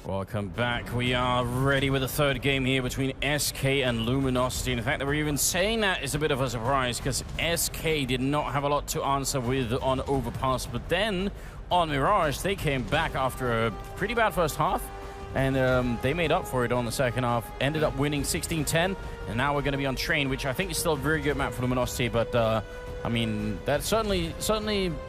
Welcome back. We are ready with the third game here between SK and Luminosity. And the fact that we're even saying that is a bit of a surprise because SK did not have a lot to answer with on Overpass. But then on Mirage, they came back after a pretty bad first half. And they made up for it on the second half. Ended up winning 16-10. And now we're going to be on Train, which I think is still a very good map for Luminosity. But, I mean, that certainly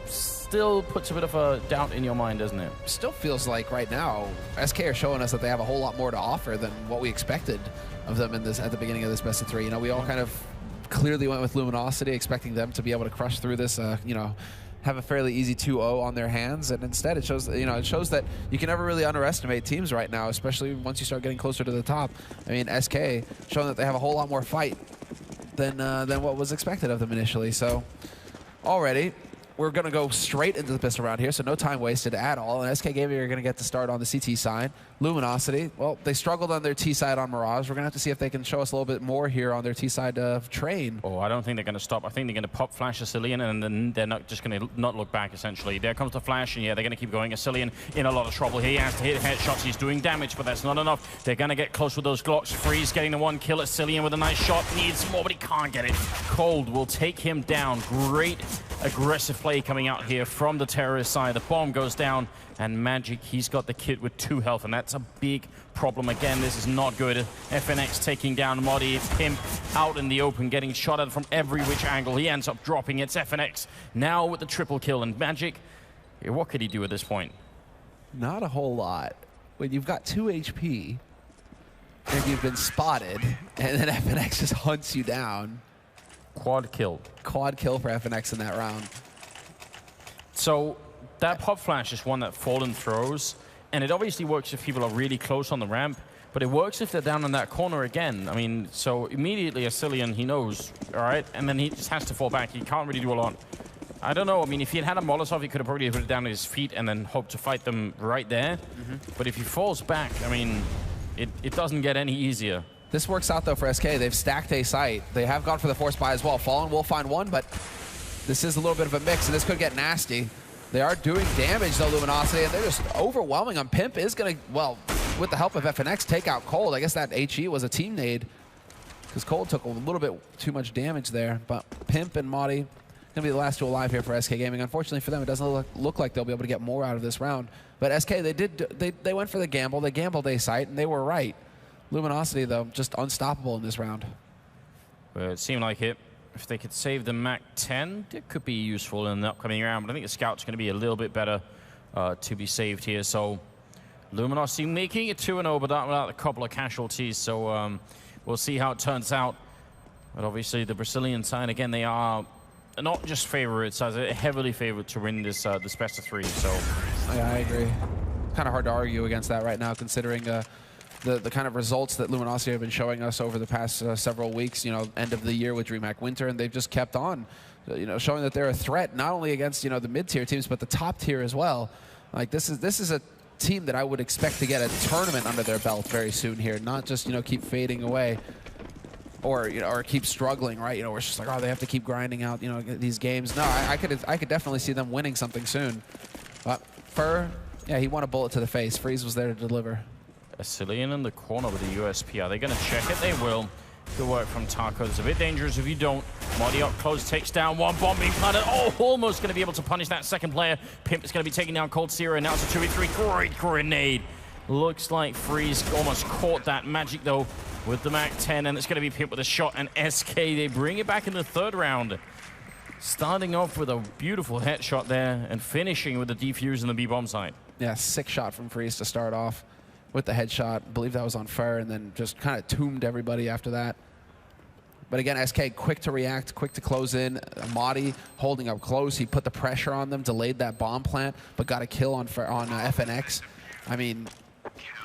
still puts a bit of a doubt in your mind, doesn't it? Still feels like right now, SK are showing us that they have a whole lot more to offer than what we expected of them in this at the beginning of this best of three. You know, we all kind of clearly went with Luminosity, expecting them to be able to crush through this, you know, have a fairly easy 2-0 on their hands, and instead it shows, you know, it shows that you can never really underestimate teams right now, especially once you start getting closer to the top. I mean, SK showing that they have a whole lot more fight than what was expected of them initially. So already, we're going to go straight into the pistol round here, so no time wasted at all. And SK Gaming are going to get to start on the CT side. Luminosity, well, they struggled on their T side on Mirage. We're going to have to see if they can show us a little bit more here on their T side of Train. Oh, I don't think they're going to stop. I think they're going to pop flash Asilian, and then they're not just going to not look back, essentially. There comes the flash, and yeah, they're going to keep going. Asilian in a lot of trouble here. He has to hit headshots. He's doing damage, but that's not enough. They're going to get close with those Glocks. Freeze getting the one kill. Asilian with a nice shot. Needs more, but he can't get it. Cold will take him down. Great aggressive play coming out here from the terrorist side. The bomb goes down, and Magic, he's got the kit with 2 health, and that's a big problem. Again, this is not good. FNX taking down Modi. Pimp out in the open, getting shot at from every which angle. He ends up dropping. It's FNX now with the triple kill, and Magic, what could he do at this point? Not a whole lot. When you've got 2 HP, and you've been spotted, and then FNX just hunts you down. Quad kill. Quad kill for FNX in that round. So that pop flash is one that Fallen throws, and it obviously works if people are really close on the ramp, but it works if they're down in that corner again. I mean, so immediately Asilian, he knows, all right? And then he just has to fall back. He can't really do a lot. I don't know. I mean, if he had a Molotov, he could have probably put it down at his feet and then hoped to fight them right there. But if he falls back, I mean, it doesn't get any easier. This works out, though, for SK. They've stacked a site. They have gone for the force buy as well. Fallen will find one, but this is a little bit of a mix, and this could get nasty. They are doing damage, though, Luminosity, and they're just overwhelming them. Pimp is going to, well, with the help of FNX, take out Cold. I guess that HE was a team nade, because Cold took a little bit too much damage there. But Pimp and Modi going to be the last 2 alive here for SK Gaming. Unfortunately for them, it doesn't look like they'll be able to get more out of this round. But SK, they went for the gamble. They gambled a site, and they were right. Luminosity, though, just unstoppable in this round. Well, it seemed like it. If they could save the Mac 10, it could be useful in the upcoming round. But I think the Scout's going to be a little bit better to be saved here. So Luminosity making it 2-0, but that without a couple of casualties. So we'll see how it turns out. But obviously, the Brazilian side, again, they are not just favorites, they're heavily favored to win this this best of 3. So yeah, I agree. Kind of hard to argue against that right now, considering the kind of results that Luminosity have been showing us over the past several weeks, you know, end of the year with Dreamhack Winter, and they've just kept on, you know, showing that they're a threat not only against, you know, the mid-tier teams, but the top tier as well. Like, this is a team that I would expect to get a tournament under their belt very soon here, not just, you know, keep fading away or, you know, or keep struggling, right? You know, we're just like, oh, they have to keep grinding out, you know, these games. No, I could definitely see them winning something soon. But Fur, yeah, he won a bullet to the face. Freeze was there to deliver. Asilian in the corner with the USP. Are they going to check it? They will. Good work from Taco. It's a bit dangerous if you don't. Modi up close, takes down one. Bomb being planted. Oh, almost going to be able to punish that second player. Pimp is going to be taking down Cold Zero. Now it's a 2v3. Great grenade. Looks like Freeze almost caught that. Magic, though, with the Mac 10. And it's going to be Pimp with a shot. And SK, they bring it back in the 3rd round. Starting off with a beautiful headshot there and finishing with the defuse in the B-bomb side. Yeah, 6 shot from Freeze to start off with the headshot. I believe that was on fire, and then just kind of tombed everybody after that. But again, SK quick to react, quick to close in. Modi holding up close. He put the pressure on them, delayed that bomb plant, but got a kill on FNX. I mean,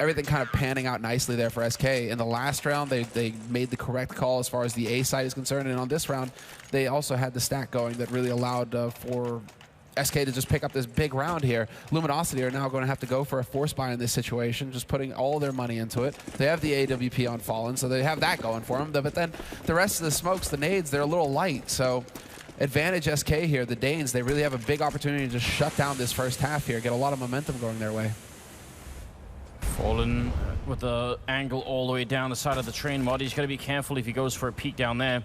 everything kind of panning out nicely there for SK. In the last round, they made the correct call as far as the A side is concerned, and on this round, they also had the stack going that really allowed for SK to just pick up this big round here. Luminosity are now going to have to go for a force buy in this situation, just putting all their money into it. They have the AWP on Fallen, so they have that going for them. But then the rest of the smokes, the nades, they're a little light. So advantage SK here. The Danes, they really have a big opportunity to just shut down this first half here, get a lot of momentum going their way. Fallen with the angle all the way down the side of the train. Modi's got to be careful if he goes for a peek down there.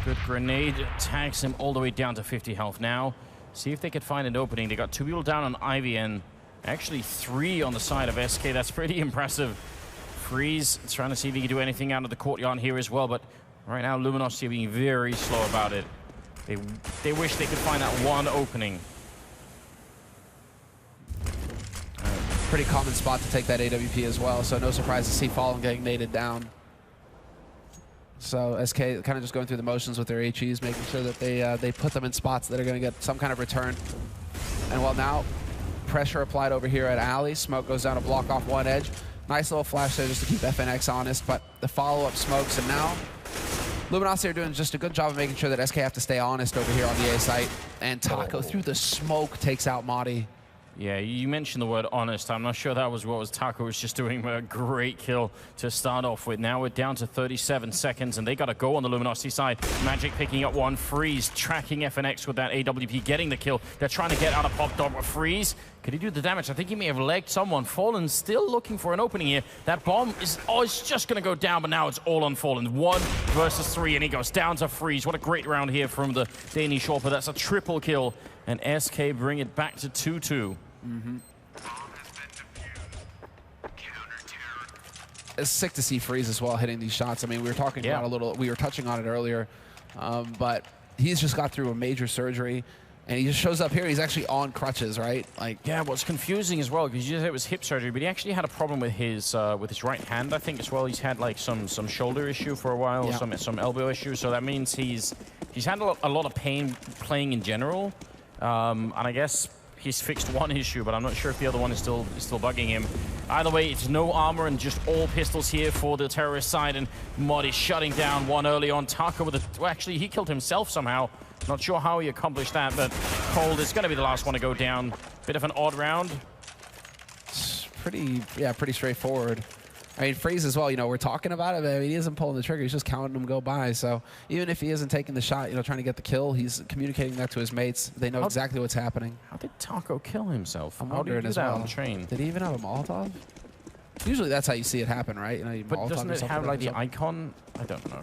Good grenade, tags him all the way down to 50 health now. See if they could find an opening. They got 2 people down on Ivy and actually 3 on the side of SK. That's pretty impressive. Freeze trying to see if he can do anything out of the courtyard here as well, but right now Luminosity are being very slow about it. They wish they could find that one opening. Pretty common spot to take that AWP as well, so no surprise to see Fallen getting naded down. So SK kind of just going through the motions with their HEs, making sure that they put them in spots that are going to get some kind of return. And well, now pressure applied over here at Alley. Smoke goes down to block off one edge. Nice little flash there just to keep FNX honest, but the follow-up smokes, and now Luminosity are doing just a good job of making sure that SK have to stay honest over here on the A site. And Taco through the smoke takes out Modi. Yeah, you mentioned the word honest. I'm not sure that was what Taco was just doing, but a great kill to start off with. Now we're down to 37 seconds, and they got to go on the Luminosity side. Magic picking up one. Freeze tracking FNX with that AWP, getting the kill. They're trying to get out of Pop Dog with Freeze. Could he do the damage? I think he may have legged someone. Fallen still looking for an opening here. That bomb is, it's just going to go down, but now it's all on Fallen. 1 versus 3, and he goes down to Freeze. What a great round here from the Danish Orper. That's a triple kill, and SK bring it back to 2-2. It's sick to see Freeze as well hitting these shots. I mean, we were talking about we were touching on it earlier, but he's just got through a major surgery, and he just shows up here. He's actually on crutches, right? Like, yeah, what's confusing as well, because you said it was hip surgery, but he actually had a problem with his right hand, I think, as well. He's had like some shoulder issue for a while, or some elbow issue. So that means he's had a lot of pain playing in general, and I guess he's fixed one issue, but I'm not sure if the other one is still bugging him. Either way, it's no armor and just all pistols here for the terrorist side, and Mod is shutting down one early on. Taco with well, actually, he killed himself somehow. Not sure how he accomplished that, but Cold is going to be the last one to go down. Bit of an odd round. It's pretty straightforward. I mean, Freeze as well, you know, we're talking about it, but I mean, he isn't pulling the trigger. He's just counting them go by. So even if he isn't taking the shot, you know, trying to get the kill, he's communicating that to his mates. They know exactly what's happening. How did Taco kill himself? I'm wondering as well. On the train? Did he even have a Molotov? Usually that's how you see it happen, right? You know, you but doesn't it have like the icon? I don't know.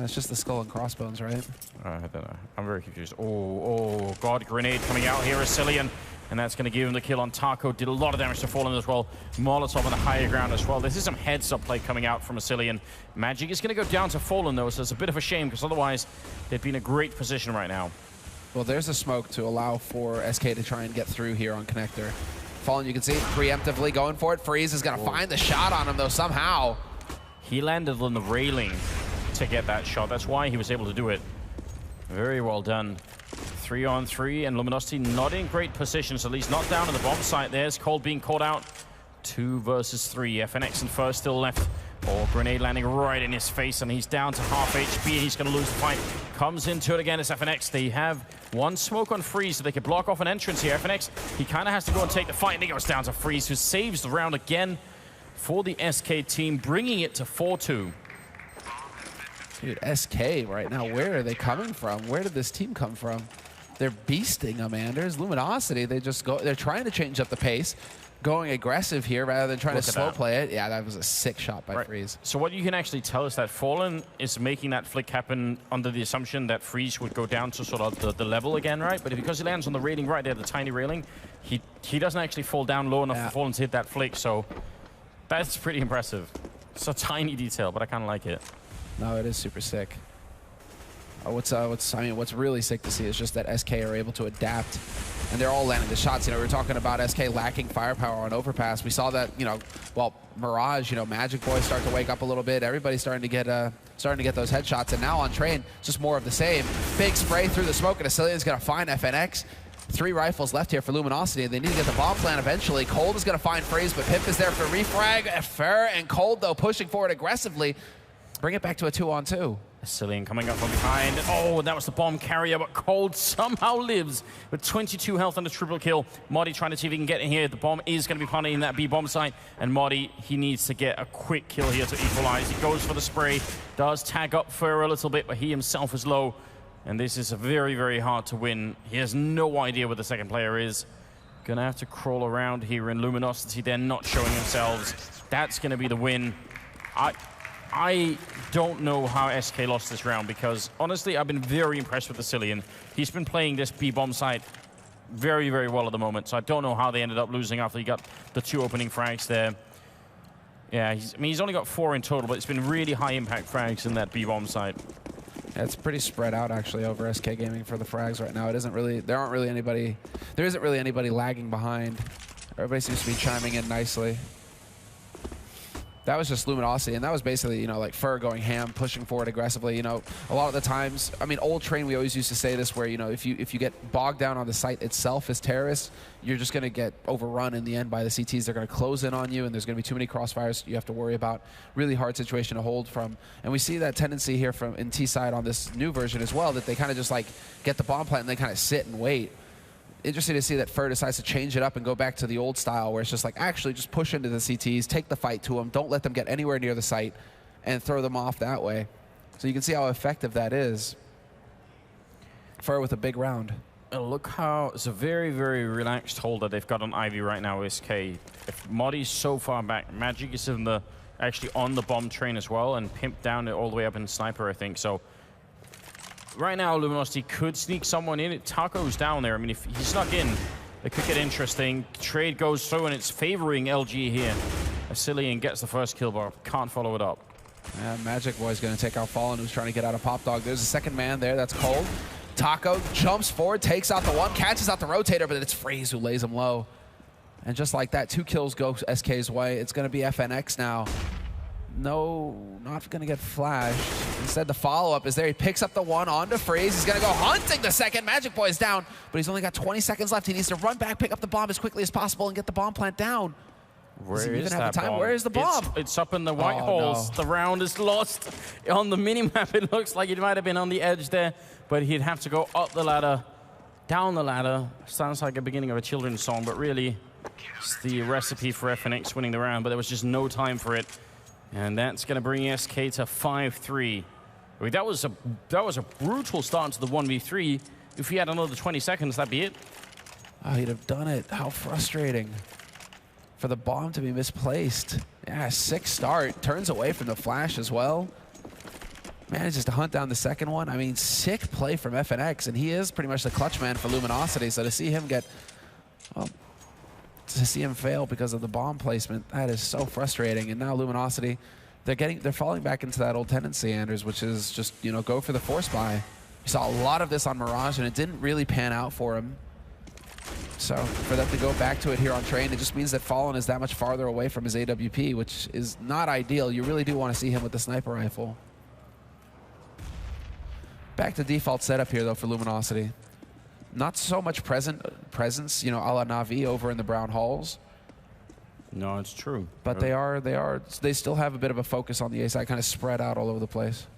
It's just the skull and crossbones, right? I don't know. I'm very confused. Oh, God, grenade coming out here, Asilian. And that's going to give him the kill on Taco. Did a lot of damage to Fallen as well. Molotov on the higher ground as well. This is some heads-up play coming out from Asilian. Magic is going to go down to Fallen, though, so it's a bit of a shame, because otherwise they'd be in a great position right now. Well, there's a smoke to allow for SK to try and get through here on Connector. Fallen, you can see, preemptively going for it. Freeze is going to find the shot on him, though, somehow. He landed on the railing to get that shot. That's why he was able to do it. Very well done. 3-on-3, and Luminosity not in great positions, at least not down in the bomb site. There's Cold being caught out. 2 versus 3. FNX in first, still left. Oh, grenade landing right in his face, and he's down to half HP, and he's going to lose the fight. Comes into it again as FNX. They have one smoke on Freeze, so they can block off an entrance here. FNX, he kind of has to go and take the fight, and he goes down to Freeze, who saves the round again for the SK team, bringing it to 4-2. Dude, SK right now, where are they coming from? Where did this team come from? They're beasting them, man. There's Luminosity. They just go. They're trying to change up the pace, going aggressive here rather than trying to slow play it. Yeah, that was a sick shot by Freeze. So what you can actually tell is that Fallen is making that flick happen under the assumption that Freeze would go down to sort of the level again, right? But because he lands on the railing right there, the tiny railing, he doesn't actually fall down low enough for Fallen to hit that flick. So that's pretty impressive. It's a tiny detail, but I kind of like it. No, it is super sick. What's really sick to see is just that SK are able to adapt, and they're all landing the shots. You know, we were talking about SK lacking firepower on overpass. We saw that, you know, well, Mirage, you know, Magic Boys start to wake up a little bit. Everybody's starting to get those headshots, and now on Train, just more of the same. Big spray through the smoke, and Asilian's gonna find FNX. 3 rifles left here for Luminosity. They need to get the bomb plant eventually. Cold is gonna find Freeze, but Pimp is there for refrag. Fair and Cold, though, pushing forward aggressively. Bring it back to a 2-on-2. Asilian coming up from behind. Oh, that was the bomb carrier, but Cold somehow lives with 22 health and a triple kill. Modi trying to see if he can get in here. The bomb is going to be planted in that B-bomb site, and Modi, he needs to get a quick kill here to equalize. He goes for the spray, does tag up Fur a little bit, but he himself is low, and this is very, very hard to win. He has no idea where the second player is. Gonna have to crawl around here in Luminosity. They're not showing themselves. That's gonna be the win. I don't know how SK lost this round because, honestly, I've been very impressed with the Cillian. He's been playing this B-bomb site very, very well at the moment, so I don't know how they ended up losing after he got the 2 opening frags there. Yeah, he's only got 4 in total, but it's been really high-impact frags in that B-bomb site. Yeah, it's pretty spread out, actually, over SK Gaming for the frags right now. There isn't really anybody lagging behind. Everybody seems to be chiming in nicely. That was just Luminosity, and that was basically, you know, like Fur going ham, pushing forward aggressively. You know, a lot of the times, I mean, old train, we always used to say this, where, you know, if you get bogged down on the site itself as terrorists, you're just going to get overrun in the end by the CTs. They're going to close in on you, and there's going to be too many crossfires you have to worry about. Really hard situation to hold from. And we see that tendency here from in T-side on this new version as well, that they kind of just like get the bomb plant and they kind of sit and wait. Interesting to see that Fur decides to change it up and go back to the old style where it's just like, actually just push into the CTs, take the fight to them, don't let them get anywhere near the site, and throw them off that way. So you can see how effective that is. Fur with a big round. Look how it's a very, very relaxed hold that they've got on Ivy right now, SK. If Modi's so far back, Magic is in the actually on the bomb train as well, and Pimp down all the way up in Sniper, I think. So right now, Luminosity could sneak someone in. Taco's down there. I mean, if he snuck in, it could get interesting. Trade goes through, and it's favoring LG here. Cillian gets the first kill, but can't follow it up. Yeah, Magic Boy's going to take out Fallen, who's trying to get out of Pop Dog. There's a second man there. That's Cold. Taco jumps forward, takes out the one, catches out the rotator, but then it's Freeze who lays him low. And just like that, 2 kills go SK's way. It's going to be FNX now. No, not going to get flashed. Instead, the follow-up is there. He picks up the one onto Freeze. He's going to go hunting the second. Magic Boy is down, but he's only got 20 seconds left. He needs to run back, pick up the bomb as quickly as possible, and get the bomb plant down. Where is that bomb? Where is the bomb? It's up in the white holes. No. The round is lost. On the minimap, it looks like it might have been on the edge there, but he'd have to go up the ladder, down the ladder. Sounds like the beginning of a children's song, but really, it's the recipe for FNX winning the round, but there was just no time for it. And that's going to bring SK to 5-3. I mean, that was a brutal start to the 1v3. If he had another 20 seconds, that'd be it. Oh, he'd have done it. How frustrating for the bomb to be misplaced. Yeah, 6 start. Turns away from the flash as well. Manages to hunt down the second one. I mean, sick play from FNX, and he is pretty much the clutch man for Luminosity. So to see him get... Well, to see him fail because of the bomb placement, that is so frustrating. And now Luminosity, they're falling back into that old tendency, Anders, which is just, you know, go for the force buy. We saw a lot of this on Mirage, and it didn't really pan out for him. So for them to go back to it here on Train, it just means that Fallen is that much farther away from his AWP, which is not ideal. You really do want to see him with the sniper rifle. Back to default setup here, though, for Luminosity. Not so much presence, you know, a la Na'Vi over in the brown halls. No, it's true. But they still have a bit of a focus on the A side, kind of spread out all over the place.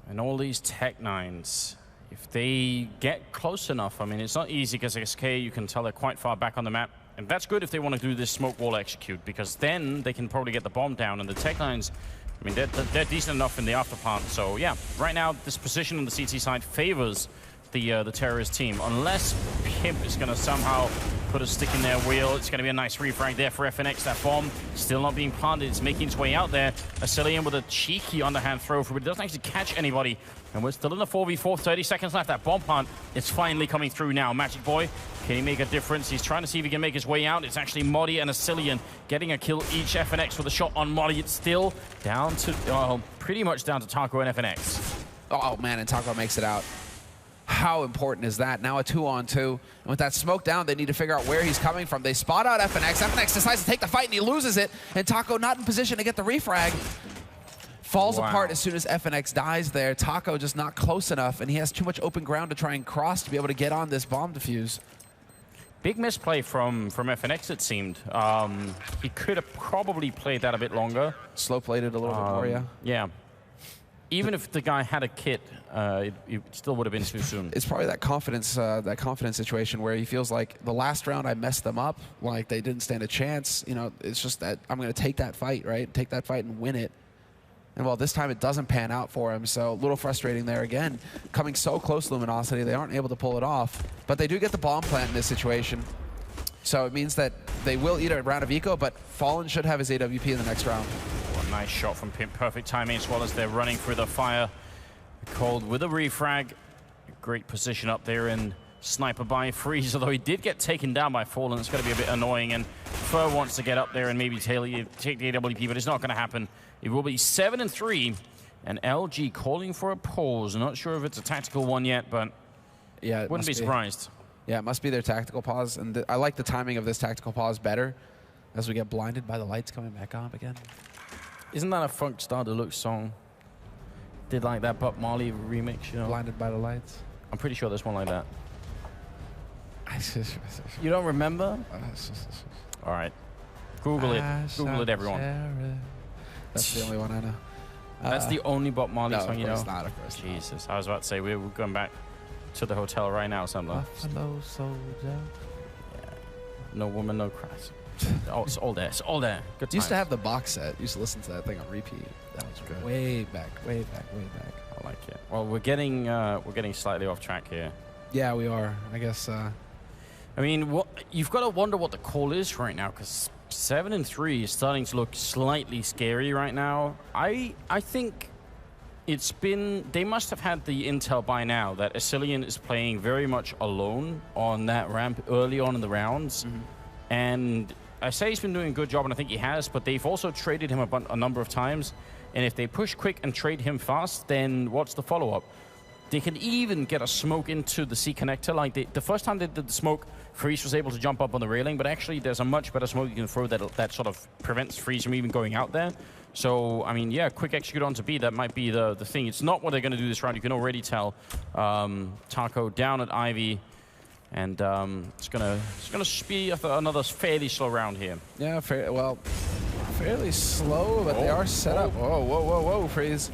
And all these Tech-9s, if they get close enough, I mean, it's not easy because SK, you can tell they're quite far back on the map. And that's good if they want to do this smoke wall execute, because then they can probably get the bomb down. And the Tech-9s, I mean, they're decent enough in the afterpart. So yeah, right now this position on the CT side favors the terrorist team, unless Pimp is going to somehow put a stick in their wheel. It's going to be a nice refrag there for FNX. That bomb still not being planted. It's making its way out there. Cillian with a cheeky underhand throw for it. It doesn't actually catch anybody. And we're still in the 4v4, 30 seconds left. That bomb plant is finally coming through now. Magic Boy, can he make a difference? He's trying to see if he can make his way out. It's actually Modi and Cillian getting a kill each. FNX with a shot on Modi. It's still down to, pretty much down to Taco and FNX. Oh man, and Taco makes it out. How important is that? Now a 2-on-2. And with that smoke down, they need to figure out where he's coming from. They spot out FNX. FNX decides to take the fight, and he loses it. And Taco not in position to get the refrag. Falls apart as soon as FNX dies there. Taco just not close enough, and he has too much open ground to try and cross to be able to get on this bomb defuse. Big misplay from FNX, it seemed. He could have probably played that a bit longer. Slow played it a little bit more, yeah. Yeah. Even if the guy had a kit, it still would have been too soon. It's probably that confidence situation where he feels like the last round I messed them up, like they didn't stand a chance. You know, it's just that I'm going to take that fight, right? Take that fight and win it. And well, this time it doesn't pan out for him, so a little frustrating there again. Coming so close, Luminosity, they aren't able to pull it off. But they do get the bomb plant in this situation. So it means that they will eat a round of eco, but Fallen should have his AWP in the next round. Oh, a nice shot from Pimp. Perfect timing as well as they're running through the fire. Cold with a refrag. Great position up there in sniper by Freeze, although he did get taken down by Fallen. It's going to be a bit annoying, and Fur wants to get up there and maybe take the AWP, but it's not going to happen. It will be 7-3, and LG calling for a pause. I'm not sure if it's a tactical one yet, but yeah, wouldn't be surprised. Yeah, it must be their tactical pause, and I like the timing of this tactical pause better as we get blinded by the lights coming back on again. Isn't that a Funk Star Deluxe song? Did like that Bob Marley remix, you know? Blinded by the lights. I'm pretty sure there's one like that. You don't remember? All right. Google it. Google it, everyone. That's the only one I know. That's the only Bob Marley song you know? No, not, of course not. Jesus. I was about to say, we're going back to the hotel right now, something. Buffalo Soldier. Yeah. No woman, no cries. Oh, it's all there. It's all there. Good times. Used to have the box set. Used to listen to that thing on repeat. That was good. Way back, way back, way back. I like it. Well, we're getting slightly off track here. Yeah, we are. I guess. I mean, you've got to wonder what the call is right now, because 7-3 is starting to look slightly scary right now. I think it's been... They must have had the intel by now that Asilian is playing very much alone on that ramp early on in the rounds. Mm-hmm. And I say he's been doing a good job, and I think he has, but they've also traded him a number of times. And if they push quick and trade him fast, then what's the follow-up? They can even get a smoke into the C connector. Like the first time they did the smoke, Freeze was able to jump up on the railing, but actually there's a much better smoke you can throw that sort of prevents Freeze from even going out there. So, I mean, yeah, quick execute onto B, that might be the thing. It's not what they're going to do this round. You can already tell. Taco down at Ivy, and it's gonna be another fairly slow round here. Yeah, fairly slow, but they are set up. Whoa, whoa, whoa, whoa, Freeze.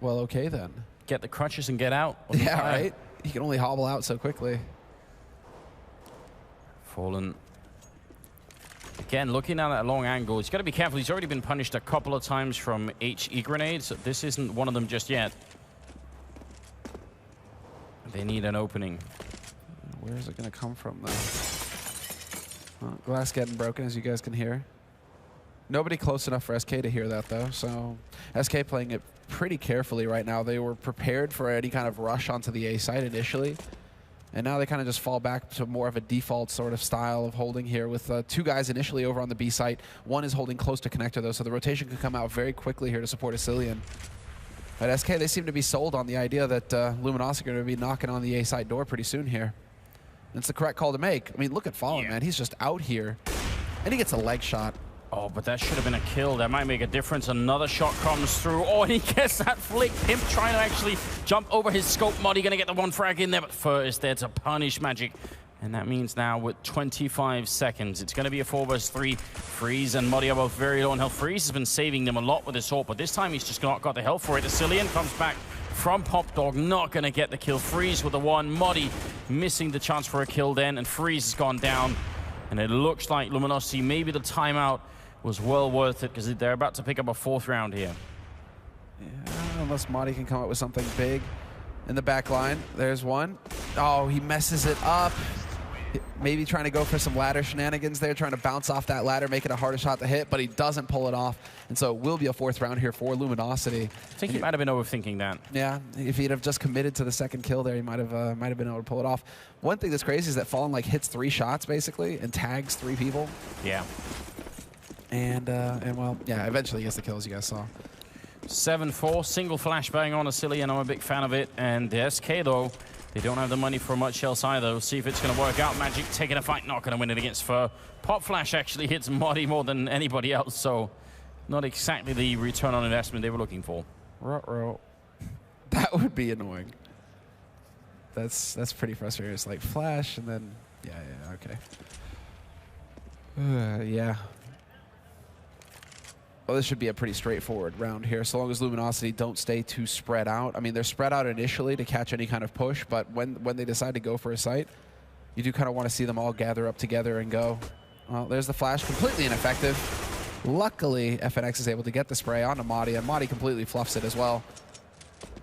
Well, okay then. Get the crutches and get out. Yeah, right? He can only hobble out so quickly. Fallen. Again, looking at that long angle, he's got to be careful. He's already been punished a couple of times from HE grenades. This isn't one of them just yet. They need an opening. Where is it going to come from, though? Well, glass getting broken, as you guys can hear. Nobody close enough for SK to hear that, though. So SK playing it pretty carefully right now. They were prepared for any kind of rush onto the A site initially. And now they kind of just fall back to more of a default sort of style of holding here with two guys initially over on the B site. One is holding close to connector, though, so the rotation can come out very quickly here to support Asilian. But SK, they seem to be sold on the idea that Luminosity are going to be knocking on the A site door pretty soon here. And it's the correct call to make. I mean, look at Fallen, man. He's just out here. And he gets a leg shot. Oh, but that should have been a kill. That might make a difference. Another shot comes through. Oh, and he gets that flick. Pimp trying to actually jump over his scope. Muddy going to get the one frag in there, but Fur is there to punish Magic. And that means now with 25 seconds, it's going to be a 4 vs 3. Freeze and Muddy are both very low on health. Freeze has been saving them a lot with his ult, but this time he's just not got the health for it. Asilian comes back from Pop Dog, not going to get the kill. Freeze with the one. Muddy missing the chance for a kill then, and Freeze has gone down. And it looks like Luminosity, maybe the timeout was well worth it, because they're about to pick up a 4th round here. Yeah, unless Muddy can come up with something big in the back line. There's one. Oh, he messes it up. Maybe trying to go for some ladder shenanigans there, trying to bounce off that ladder, make it a harder shot to hit, but he doesn't pull it off. And so it will be a 4th round here for Luminosity. I think he might have been overthinking that. Yeah, if he'd have just committed to the second kill there, he might have been able to pull it off. One thing that's crazy is that Fallen like hits 3 shots basically and tags 3 people. Yeah. And well, yeah, eventually he gets the kill, as you guys saw. 7-4, single flashbang on Asilian, and I'm a big fan of it. And the SK, though, they don't have the money for much else either. We'll see if it's going to work out. Magic taking a fight, not going to win it against Fur. Pop Flash actually hits Muddy more than anybody else, so not exactly the return on investment they were looking for. Ruh-roh. That would be annoying. That's pretty frustrating. It's like Flash, and then, yeah, okay. Yeah. Well, this should be a pretty straightforward round here, so long as Luminosity don't stay too spread out. I mean, they're spread out initially to catch any kind of push, but when they decide to go for a site, you do kind of want to see them all gather up together and go. Well, there's the flash, completely ineffective. Luckily, FNX is able to get the spray onto Madi, and Madi completely fluffs it as well.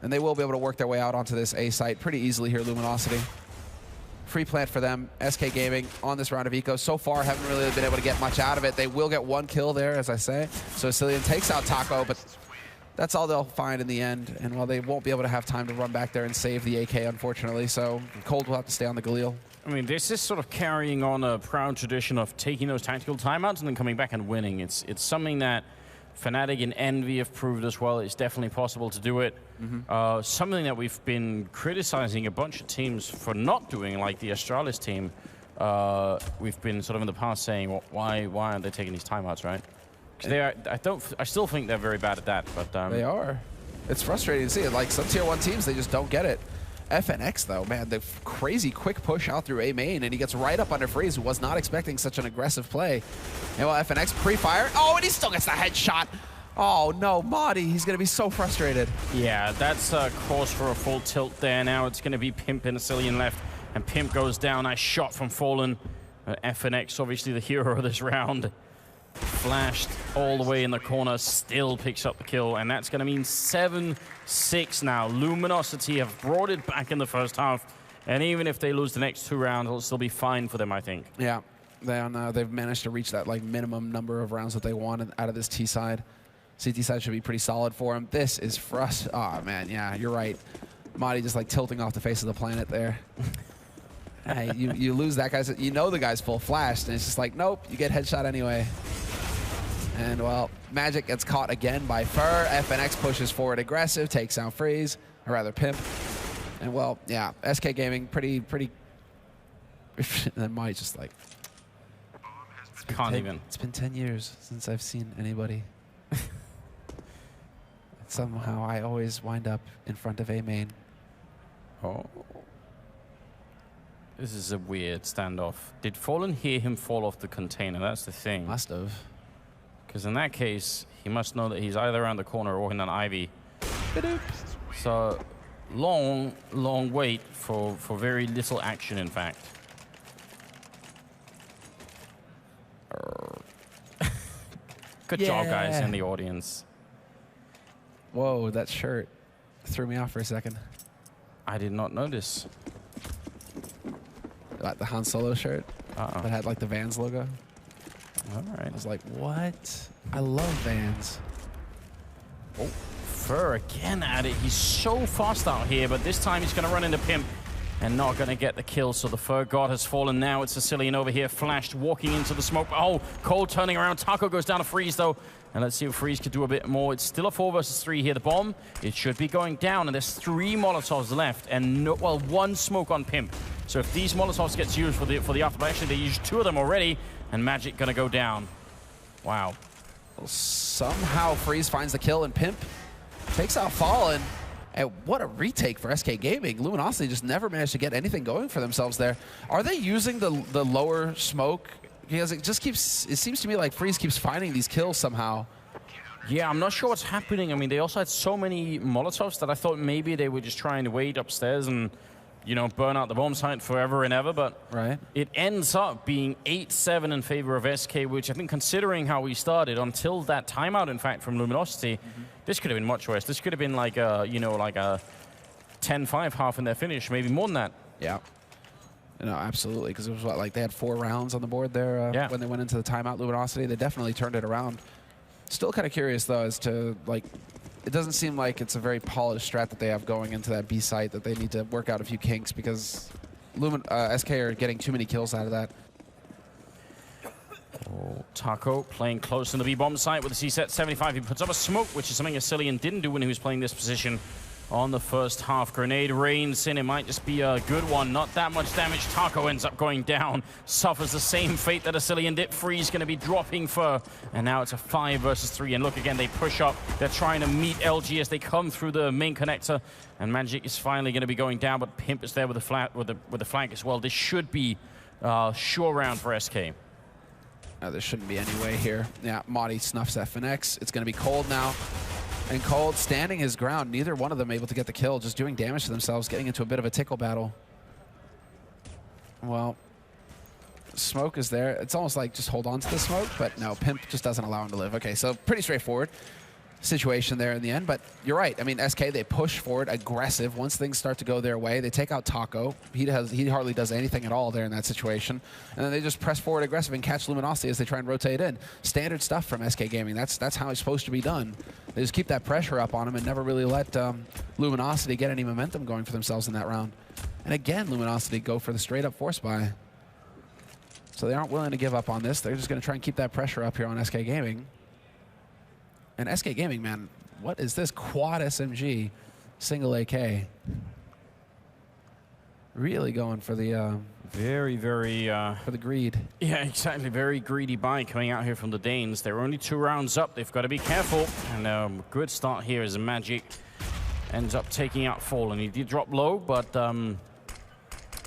And they will be able to work their way out onto this A site pretty easily here, Luminosity. Free plant for them. SK Gaming on this round of eco. So far, haven't really been able to get much out of it. They will get one kill there, as I say. So Cillian takes out Taco, but that's all they'll find in the end. And while they won't be able to have time to run back there and save the AK, unfortunately. So Cold will have to stay on the Galil. I mean, this is sort of carrying on a proud tradition of taking those tactical timeouts and then coming back and winning. It's something that Fnatic and Envy have proved as well. It's definitely possible to do it. Something that we've been criticizing a bunch of teams for not doing, like the Astralis team. We've been sort of in the past saying, well, why aren't they taking these timeouts, right? Because they are. I still think they're very bad at that. But they are. It's frustrating to see it. Like some tier 1 teams, they just don't get it. FNX though, man, the crazy quick push out through A main, and he gets right up under Freeze, who was not expecting such an aggressive play. And while FNX pre-fire, oh, and he still gets the headshot. Oh no, Madi, he's gonna be so frustrated. Yeah, that's cause for a full tilt there. Now it's gonna be Pimp and Cillian left, and Pimp goes down. Nice shot from Fallen. FNX, obviously the hero of this round. Flashed all the way in the corner, still picks up the kill, and that's going to mean 7-6 now. Luminosity have brought it back in the first half, and even if they lose the next 2 rounds, it'll still be fine for them, I think. Yeah, they've managed to reach that like minimum number of rounds that they want out of this T side. CT side should be pretty solid for them. This is frustrating. Oh man, yeah, you're right. Madi just like tilting off the face of the planet there. Hey, you lose that guy's, you know the guy's full flashed, and it's just like, nope, you get headshot anyway. And well, Magic gets caught again by Fur. FNX pushes forward aggressive, takes out Freeze, or rather Pimp. And well, yeah, SK Gaming pretty. And Madi just like, it's been 10 years since I've seen anybody. Somehow I always wind up in front of A main. Oh. This is a weird standoff. Did Fallen hear him fall off the container? That's the thing. Must have. Because in that case, he must know that he's either around the corner or in an Ivy. So, long wait for very little action, in fact. Good job, guys, in the audience. Whoa, that shirt threw me off for a second. I did not notice. Like the Han Solo shirt that had like the Vans logo. All right. I was like, what? I love Vans. Oh, Fur again at it. He's so fast out here, but this time he's going to run into Pimp and not going to get the kill. So the Fur God has fallen now. It's Cillian over here, flashed, walking into the smoke. Oh, Cold turning around. Taco goes down to Freeze, though. And let's see if Freeze could do a bit more. It's still a 4 versus 3 here. The bomb, it should be going down. And there's 3 Molotovs left. And no, well, 1 smoke on Pimp. So if these Molotovs gets used for the after, but actually they used 2 of them already. And Magic going to go down. Wow. Well, somehow Freeze finds the kill, and Pimp takes out Fallen. And what a retake for SK Gaming. Luminosity just never managed to get anything going for themselves there. Are they using the lower smoke? Because it just keeps, it seems to me like Freeze keeps finding these kills somehow. Yeah, I'm not sure what's happening. I mean, they also had so many Molotovs that I thought maybe they were just trying to wait upstairs and, you know, burn out the bomb site forever and ever. But it ends up being 8-7 in favor of SK, which I think, considering how we started, until that timeout, in fact, from Luminosity, this could have been much worse. This could have been like a, you know, like a 10-5 half in their finish, maybe more than that. Yeah. No, absolutely, because it was what, like they had 4 rounds on the board there when they went into the timeout. Luminosity, they definitely turned it around. Still kind of curious though as to, like, it doesn't seem like it's a very polished strat that they have going into that B site, that they need to work out a few kinks, because SK are getting too many kills out of that. Oh, Taco playing close in the B bomb site with the C-set 75. He puts up a smoke, which is something Cillian didn't do when he was playing this position on the first half. Grenade rains in. It might just be a good one. Not that much damage. Taco ends up going down. Suffers the same fate that Cillian did. Freeze going to be dropping Fur. And now it's a 5 versus 3. And look again, they push up. They're trying to meet LG as they come through the main connector. And Magic is finally going to be going down, but Pimp is there with the flank as well. This should be a sure round for SK. There shouldn't be any way here. Yeah, Madi snuffs FNX. It's going to be Cold now. And Cold standing his ground. Neither one of them able to get the kill, just doing damage to themselves, getting into a bit of a tickle battle. Well, Smoke is there. It's almost like just hold on to the smoke, but no, Pimp just doesn't allow him to live. Okay, so pretty straightforward situation there in the end, but you're right. I mean, SK, they push forward, aggressive. Once things start to go their way, they take out Taco. He hardly does anything at all there in that situation. And then they just press forward aggressive and catch Luminosity as they try and rotate in. Standard stuff from SK Gaming. That's how it's supposed to be done. They just keep that pressure up on him and never really let Luminosity get any momentum going for themselves in that round. And again, Luminosity go for the straight up force buy. So they aren't willing to give up on this. They're just going to try and keep that pressure up here on SK Gaming. And SK Gaming, man, what is this quad SMG single AK? Really going for the very for the greed. Yeah, exactly. Very greedy buy coming out here from the Danes. They're only 2 rounds up. They've got to be careful. And good start here as Magic ends up taking out Fallen. He did drop low, but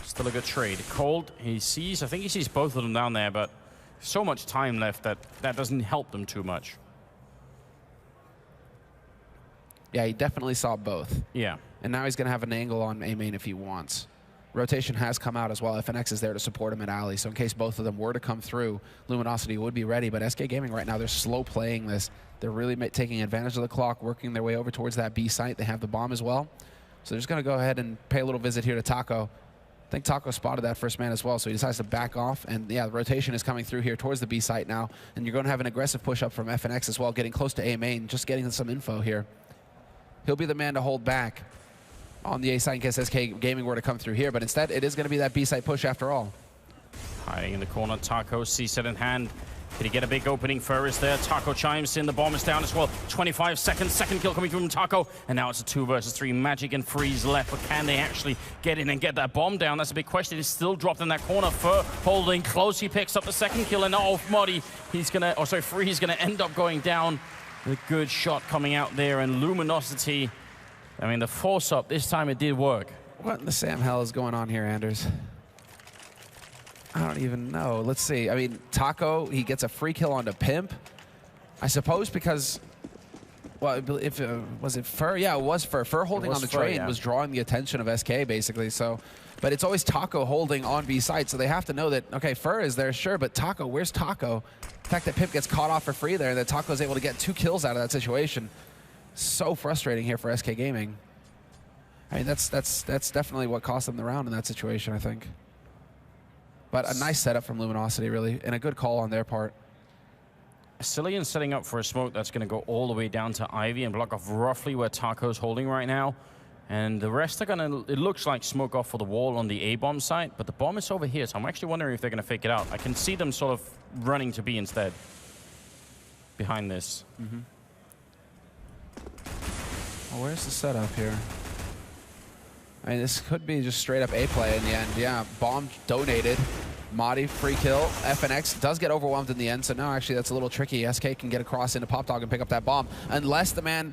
still a good trade. Cold, he sees. I think he sees both of them down there, but so much time left that doesn't help them too much. Yeah, he definitely saw both. Yeah. And now he's going to have an angle on A main if he wants. Rotation has come out as well. FNX is there to support him at alley. So in case both of them were to come through, Luminosity would be ready. But SK Gaming right now, they're slow playing this. They're really taking advantage of the clock, working their way over towards that B site. They have the bomb as well. So they're just going to go ahead and pay a little visit here to Taco. I think Taco spotted that first man as well, so he decides to back off. And yeah, the rotation is coming through here towards the B site now. And you're going to have an aggressive push up from FNX as well, getting close to A main, just getting some info here. He'll be the man to hold back on the A side in case SK Gaming were to come through here, but instead it is going to be that B side push after all. Hiding in the corner, Taco, C-set in hand. Did he get a big opening? Fur is there. Taco chimes in. The bomb is down as well. 25 seconds. Second kill coming from Taco. And now it's a 2 versus 3. Magic and Freeze left. But can they actually get in and get that bomb down? That's a big question. It's still dropped in that corner. Fur holding close. He picks up the second kill. And oh, Moddy, he's going to, Freeze going to end up going down. A good shot coming out there. And Luminosity, I mean, the force up, this time it did work. What in the Sam hell is going on here, Anders? I don't even know. Let's see. I mean, Taco, he gets a free kill onto Pimp. I suppose because, well, if was it Fur? Yeah, it was Fur. Fur holding on the train was drawing the attention of SK, basically. So, but it's always Taco holding on B side, so they have to know that, okay, Fur is there, sure, but Taco, where's Taco? The fact that Pimp gets caught off for free there, and that Taco is able to get 2 kills out of that situation. So frustrating here for SK Gaming. I mean, that's definitely what cost them the round in that situation, I think. But a nice setup from Luminosity, really, and a good call on their part. Cillian setting up for a smoke that's going to go all the way down to Ivy and block off roughly where Taco's holding right now. And the rest are going to, it looks like, smoke off for the wall on the A-bomb site, but the bomb is over here, so I'm actually wondering if they're going to fake it out. I can see them sort of running to B instead. Behind this. Mm-hmm. Well, where's the setup here? I mean, this could be just straight up A play in the end. Yeah, bomb donated. Madi, free kill. FNX does get overwhelmed in the end, so now actually that's a little tricky. SK can get across into Pop Dog and pick up that bomb. Unless the man,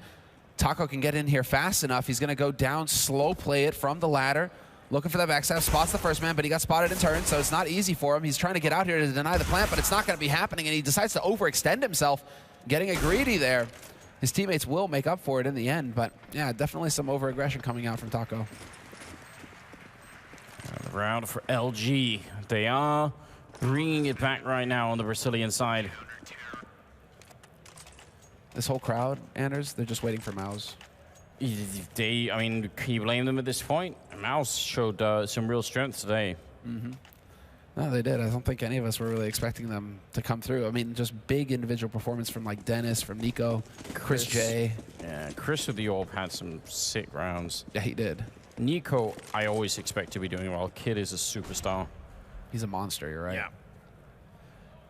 Taco, can get in here fast enough, he's going to go down, slow play it from the ladder. Looking for that backstab, spots the first man, but he got spotted in turn, so it's not easy for him. He's trying to get out here to deny the plant, but it's not going to be happening, and he decides to overextend himself, getting a greedy there. His teammates will make up for it in the end, but yeah, definitely some over-aggression coming out from Taco. The round for LG. They are bringing it back right now on the Brazilian side. This whole crowd, Anders, they're just waiting for Mouse. I mean, can you blame them at this point? Mouse showed some real strength today. Mm-hmm. No, they did. I don't think any of us were really expecting them to come through. I mean, just big individual performance from like Dennis, from Nico, Chris J. Yeah, Chris with the AWP had some sick rounds. Yeah, he did. Nico, I always expect to be doing well. Kid is a superstar. He's a monster, you're right. Yeah.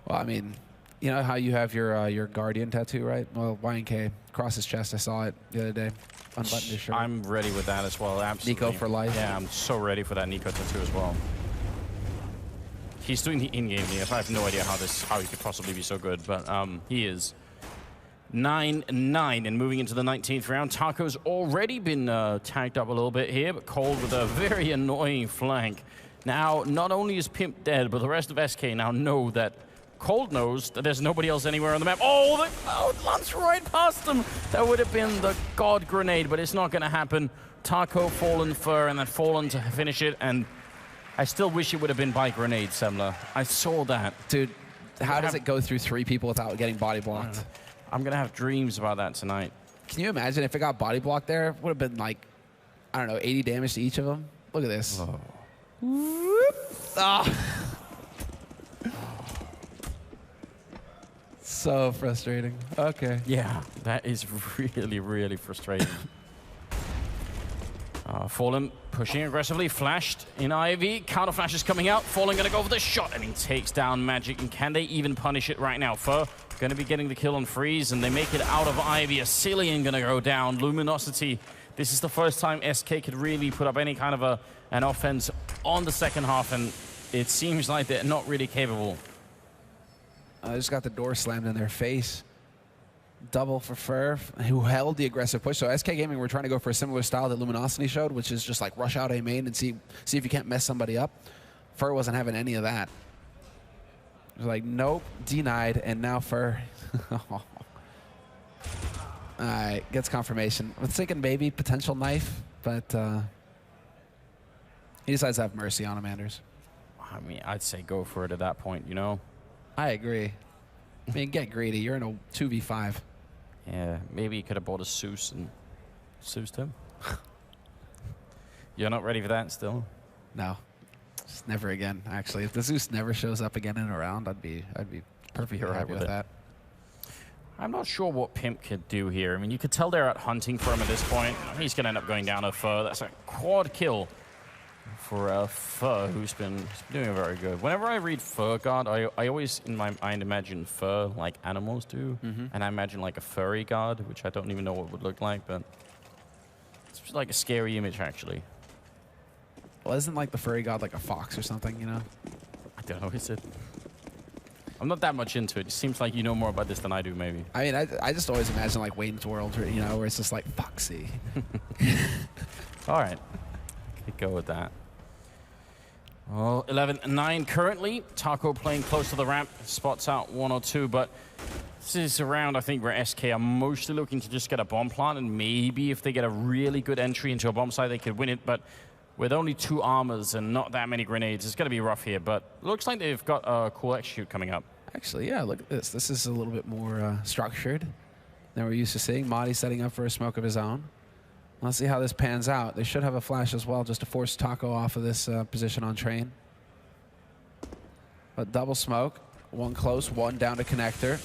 Well, I mean, you know how you have your Guardian tattoo, right? Well, YNK across his chest, I saw it the other day. Unbuttoned his shirt. I'm ready with that as well, absolutely. Nico for life. Yeah, I'm so ready for that Nico tattoo as well. He's doing the in-game Nico, so I have no idea how he could possibly be so good, but he is. 9-9 and moving into the 19th round. Taco's already been tagged up a little bit here, but Cold with a very annoying flank. Now, not only is Pimp dead, but the rest of SK now know that Cold knows that there's nobody else anywhere on the map. Oh, it lands right past him. That would have been the god grenade, but it's not going to happen. Taco, Fallen, Fur, and then Fallen to finish it, and I still wish it would have been by grenade, Semler. I saw that. Dude, how does it go through 3 people without getting body blocked? I'm going to have dreams about that tonight. Can you imagine if it got body blocked there? It would have been like, I don't know, 80 damage to each of them. Look at this. Oh. Oh. So frustrating. Okay. Yeah, that is really, really frustrating. Fallen pushing aggressively, flashed in Ivy. Counter flash is coming out. Fallen going to go for the shot, and he takes down Magic. And can they even punish it right now? Fur going to be getting the kill on Freeze, and they make it out of Ivy. Asilian going to go down. Luminosity. This is the first time SK could really put up any kind of an offense on the second half, and it seems like they're not really capable. I just got the door slammed in their face. Double for Fur, who held the aggressive push. So SK Gaming were trying to go for a similar style that Luminosity showed, which is just like rush out A main and see if you can't mess somebody up. Fur wasn't having any of that. It was like, nope, denied, and now Fur. All right, gets confirmation. I was thinking maybe potential knife, but he decides to have mercy on him, Anders. I mean, I'd say go for it at that point, you know? I agree. I mean, get greedy. You're in a 2v5. Yeah, maybe he could have bought a Zeus and Zeused him. You're not ready for that still? No, just never again. Actually, if the Zeus never shows up again in a round, I'd be perfectly happy with that. I'm not sure what Pimp could do here. I mean, you could tell they're out hunting for him at this point. He's going to end up going down a Fur. That's a quad kill for Fur, who's been doing very good. Whenever I read Fur guard, I always, in my mind, imagine fur like animals do. And I imagine like a furry guard, which I don't even know what it would look like, but it's just like a scary image, actually. Well, isn't like the furry god like a fox or something, you know? I don't know, is it? I'm not that much into it. It seems like you know more about this than I do, maybe. I mean, I just always imagine like Wayne's World, you know, where it's just like foxy. All right. Could go with that. Well, 11-9 currently. Taco playing close to the ramp. Spots out 1 or 2, but this is a round, I think, where SK are mostly looking to just get a bomb plant, and maybe if they get a really good entry into a bomb site, they could win it. But with only 2 armors and not that many grenades, it's going to be rough here. But looks like they've got a cool execute coming up. Actually, yeah, look at this. This is a little bit more structured than we're used to seeing. Madi setting up for a smoke of his own. Let's see how this pans out. They should have a flash as well, just to force Taco off of this position on train. But double smoke. 1 close, 1 down to connector.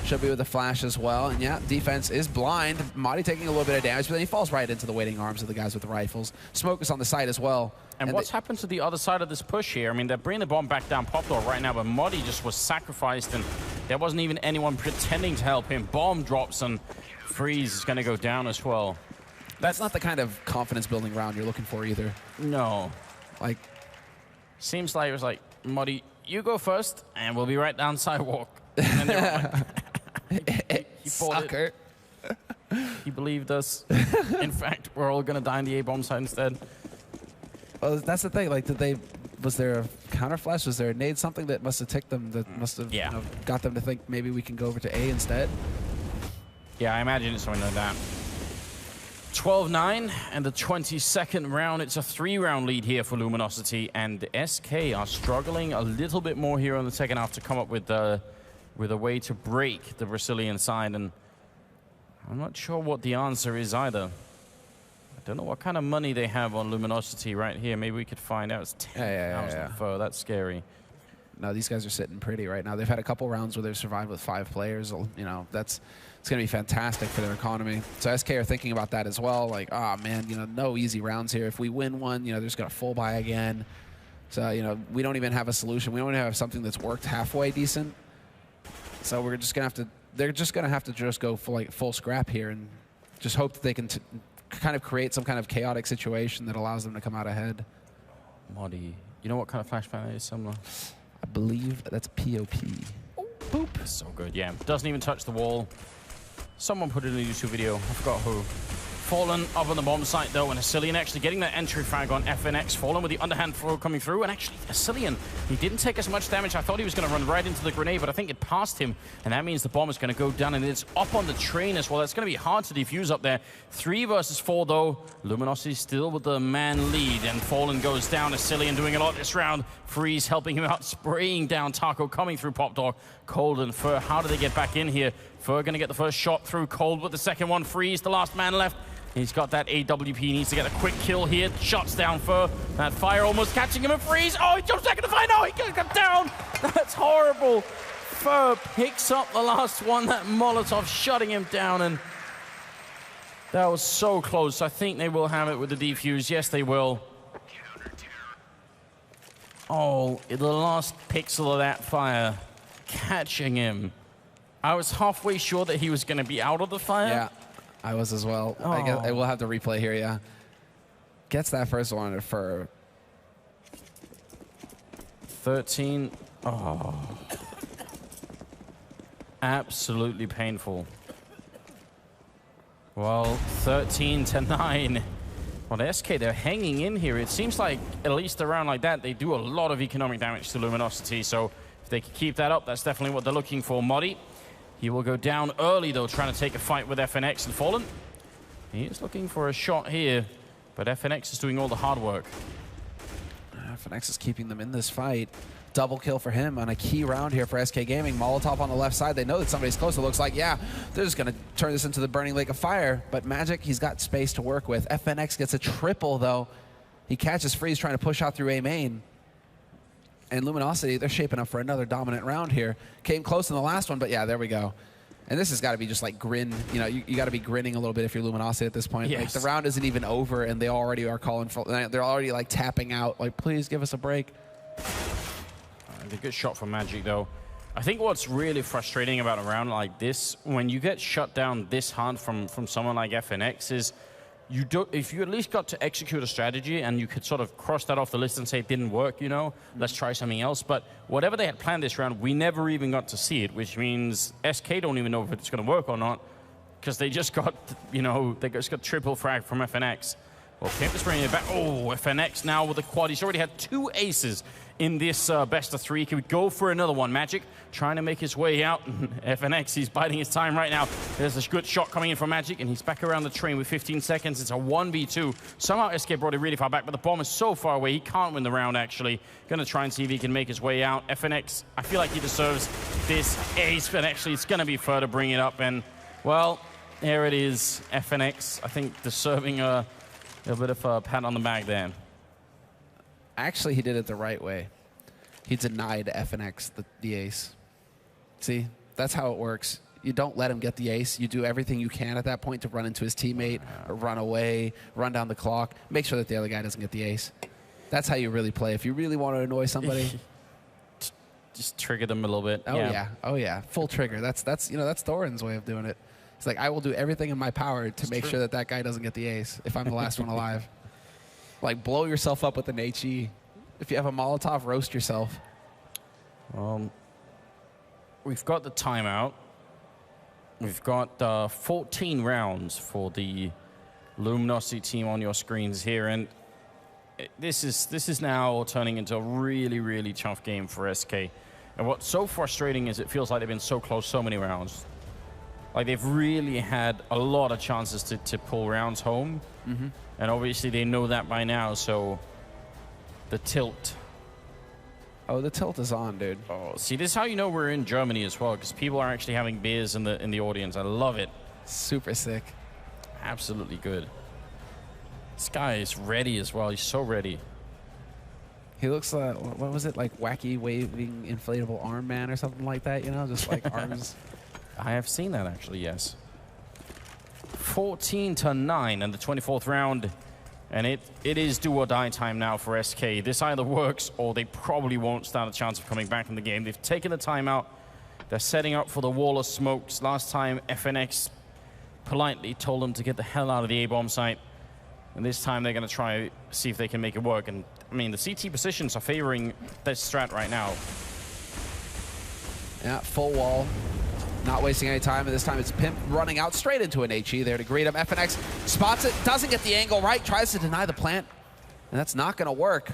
Should be with the flash as well. And yeah, defense is blind. Madi taking a little bit of damage, but then he falls right into the waiting arms of the guys with the rifles. Smoke is on the side as well. And what's happened to the other side of this push here? I mean, they're bringing the bomb back down Poplar right now, but Madi just was sacrificed, and there wasn't even anyone pretending to help him. Bomb drops, and Freeze is going to go down as well. That's not the kind of confidence-building round you're looking for either. No. Like, seems like it was like, Muddy, you go first, and we'll be right down sidewalk. And they were like, he sucker. He believed us. In fact, we're all going to die in the A-bomb side instead. Well, that's the thing. Like, was there a counter flash? Was there a nade? Something that must have ticked them, that must have you know, got them to think maybe we can go over to A instead? Yeah, I imagine it's something like that. 12-9, and the 22nd round. It's a 3-round lead here for Luminosity, and SK are struggling a little bit more here in the second half to come up with a way to break the Brazilian side, and I'm not sure what the answer is either. I don't know what kind of money they have on Luminosity right here. Maybe we could find out. It's 10,000 for. That's scary. No, these guys are sitting pretty right now. They've had a couple rounds where they've survived with 5 players. You know, it's going to be fantastic for their economy. So SK are thinking about that as well. Like, oh man, you know, no easy rounds here. If we win one, you know, there's going to full buy again. So, you know, we don't even have a solution. We don't even have something that's worked halfway decent. So we're just going to have to. They're just going to have to just go full scrap here and just hope that they can kind of create some kind of chaotic situation that allows them to come out ahead. Modi, you know what kind of flashbang that is, Sumler? I believe that's POP. Oh, boop. So good, yeah. Doesn't even touch the wall. Someone put it in a YouTube video. I forgot who. Fallen up on the bomb site, though, and Asilian actually getting that entry frag on FNX. Fallen with the underhand throw coming through, and actually, Asilian, he didn't take as much damage. I thought he was going to run right into the grenade, but I think it passed him, and that means the bomb is going to go down, and it's up on the train as well. That's going to be hard to defuse up there. 3 versus 4, though. Luminosity still with the man lead, and Fallen goes down. Asilian doing a lot this round. Freeze helping him out, spraying down Taco, coming through Pop Dog. Cold and Fur, how do they get back in here? Fur going to get the first shot through. Cold with the second one. Freeze, the last man left. He's got that AWP, needs to get a quick kill here. Shots down Fur. That fire almost catching him and Freeze. Oh, he jumps back in the fire. No, he got down. That's horrible. Fur picks up the last one. That Molotov shutting him down, and that was so close. I think they will have it with the defuse. Yes, they will. Oh, the last pixel of that fire catching him. I was halfway sure that he was going to be out of the fire. Yeah, I was as well. Oh. I guess I will have to replay here, yeah. Gets that first one for 13. Oh. Absolutely painful. Well, 13-9. Well, SK, they're hanging in here. It seems like, at least around like that, they do a lot of economic damage to Luminosity. So if they can keep that up, that's definitely what they're looking for. Modi, he will go down early, though, trying to take a fight with FNX and Fallen. He is looking for a shot here, but FNX is doing all the hard work. FNX is keeping them in this fight. Double kill for him on a key round here for SK Gaming. Molotov on the left side. They know that somebody's close. It looks like, yeah, they're just going to turn this into the burning lake of fire. But Magic, he's got space to work with. FNX gets a triple, though. He catches Freeze trying to push out through A main. And Luminosity, they're shaping up for another dominant round here. Came close in the last one, but yeah, there we go. And this has got to be just like grin. You know, you got to be grinning a little bit if you're Luminosity at this point. Yes. Like, the round isn't even over, and they already are calling for. They're already like tapping out. Like, please give us a break. A good shot from Magic, though. I think what's really frustrating about a round like this, when you get shut down this hard from someone like FNX, is you don't. If you at least got to execute a strategy and you could sort of cross that off the list and say it didn't work, you know, let's try something else. But whatever they had planned this round, we never even got to see it, which means SK don't even know if it's going to work or not, because they just got, you know, they just got triple frag from FNX. Well, Kemp is bringing it back. Oh, FNX now with the quad. He's already had 2 aces in this best of 3. Can we go for another one? Magic trying to make his way out. FNX, he's biding his time right now. There's a good shot coming in from Magic, and he's back around the train with 15 seconds. It's a 1v2. Somehow SK brought it really far back, but the bomb is so far away, he can't win the round, actually. Gonna try and see if he can make his way out. FNX, I feel like he deserves this ace, but actually it's gonna be Fur to bring it up, and, well, here it is. FNX, I think, deserving a bit of a pat on the back there. Actually, he did it the right way. He denied FNX the ace. See, that's how it works. You don't let him get the ace. You do everything you can at that point to run into his teammate, or run away, run down the clock, make sure that the other guy doesn't get the ace. That's how you really play. If you really want to annoy somebody, just trigger them a little bit. Oh yeah, oh yeah, full trigger. That's you know, that's Thorin's way of doing it. It's like, I will do everything in my power to make sure that that guy doesn't get the ace if I'm the last one alive. Like, blow yourself up with an HE. If you have a Molotov, roast yourself. We've got the timeout. We've got 14 rounds for the Luminosity team on your screens here, and this is now turning into a really, really tough game for SK. And what's so frustrating is it feels like they've been so close so many rounds. Like, they've really had a lot of chances to pull rounds home. Mm-hmm. And obviously they know that by now, so the tilt. Oh, the tilt is on, dude. Oh, see, this is how you know we're in Germany as well, because people are actually having beers in the audience. I love it. Super sick. Absolutely good. This guy is ready as well. He's so ready. He looks like, what was it, like wacky waving inflatable arm man or something like that, you know, just like arms. I have seen that, actually, yes. 14-9 in the 24th round, and it is do or die time now for SK. This either works or they probably won't stand a chance of coming back in the game. They've taken the timeout. They're setting up for the wall of smokes. Last time, FNX politely told them to get the hell out of the A-bomb site, and this time they're going to try see if they can make it work. And I mean, the CT positions are favoring this strat right now. Yeah, full wall. Not wasting any time, and this time it's Pimp running out straight into an HE there to greet him. FNX spots it, doesn't get the angle right, tries to deny the plant, and that's not going to work.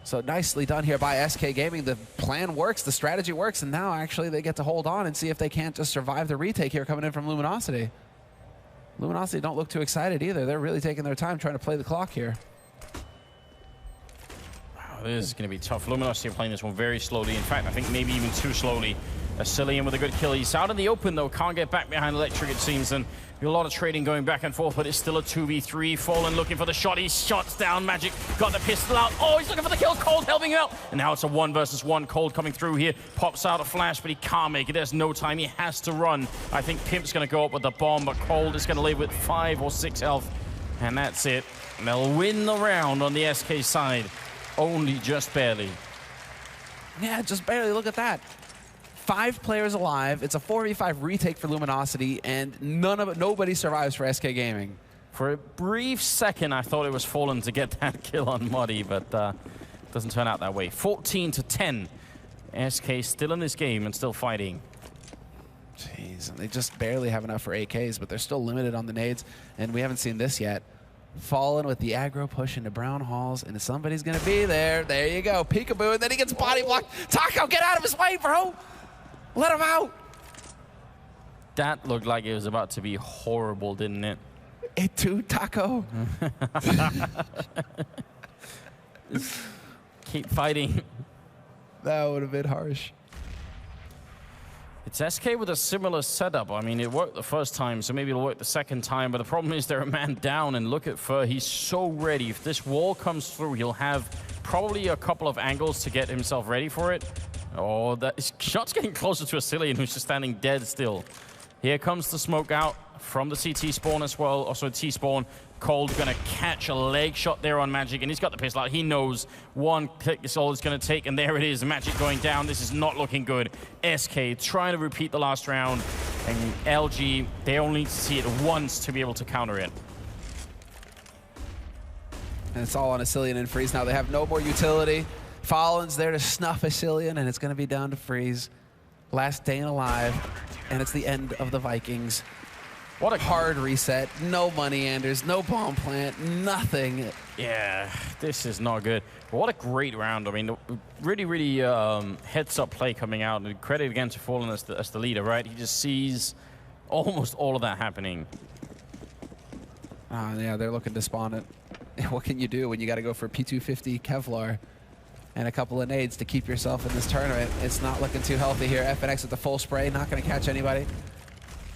So nicely done here by SK Gaming. The plan works, the strategy works, and now actually they get to hold on and see if they can't just survive the retake here coming in from Luminosity. Luminosity don't look too excited either. They're really taking their time trying to play the clock here. Wow, this is going to be tough. Luminosity are playing this one very slowly. In fact, I think maybe even too slowly. Cillian with a good kill. He's out in the open, though. Can't get back behind Electric, it seems. And a lot of trading going back and forth, but it's still a 2v3. Fallen looking for the shot. He shots down. Magic got the pistol out. Oh, he's looking for the kill. Cold helping him out. And now it's a 1 versus 1. Cold coming through here. Pops out a flash, but he can't make it. There's no time. He has to run. I think Pimp's going to go up with the bomb, but Cold is going to leave with 5 or 6 health. And that's it. And they'll win the round on the SK side. Only just barely. Yeah, just barely. Look at that. 5 players alive. It's a 4v5 retake for Luminosity, and nobody survives for SK Gaming. For a brief second, I thought it was Fallen to get that kill on Muddy, but it doesn't turn out that way. 14-10. SK still in this game and still fighting. Jeez, and they just barely have enough for AKs, but they're still limited on the nades, and we haven't seen this yet. Fallen with the aggro push into Brown Halls, and somebody's going to be there. There you go. Peekaboo, and then he gets body blocked. Taco, get out of his way, bro! Let him out! That looked like it was about to be horrible, didn't it? It too, Taco. Keep fighting. That would have been harsh. It's SK with a similar setup. I mean, it worked the first time, so maybe it'll work the second time, but the problem is they're a man down, and look at Fur. He's so ready. If this wall comes through, he'll have probably a couple of angles to get himself ready for it. Oh, that shot's getting closer to a Cillian, who's just standing dead still. Here comes the smoke out from the CT spawn as well. Also T-spawn. Cold gonna catch a leg shot there on Magic, and he's got the pistol out. He knows one click is all it's gonna take, and there it is. Magic going down. This is not looking good. SK trying to repeat the last round, and LG, they only need to see it once to be able to counter it. And it's all on a Cillian and Freeze now. They have no more utility. Fallen's there to snuff a Cillian, and it's going to be down to Freeze. Last Dane alive, and it's the end of the Vikings. What a hard reset. No money, Anders. No bomb plant. Nothing. Yeah, this is not good. But what a great round. I mean, really heads-up play coming out. And credit again to Fallen as the leader, right? He just sees almost all of that happening. Yeah, they're looking to spawn it. What can you do when you got to go for P250 Kevlar and a couple of nades to keep yourself in this tournament? It's not looking too healthy here. FNX with the full spray, not going to catch anybody.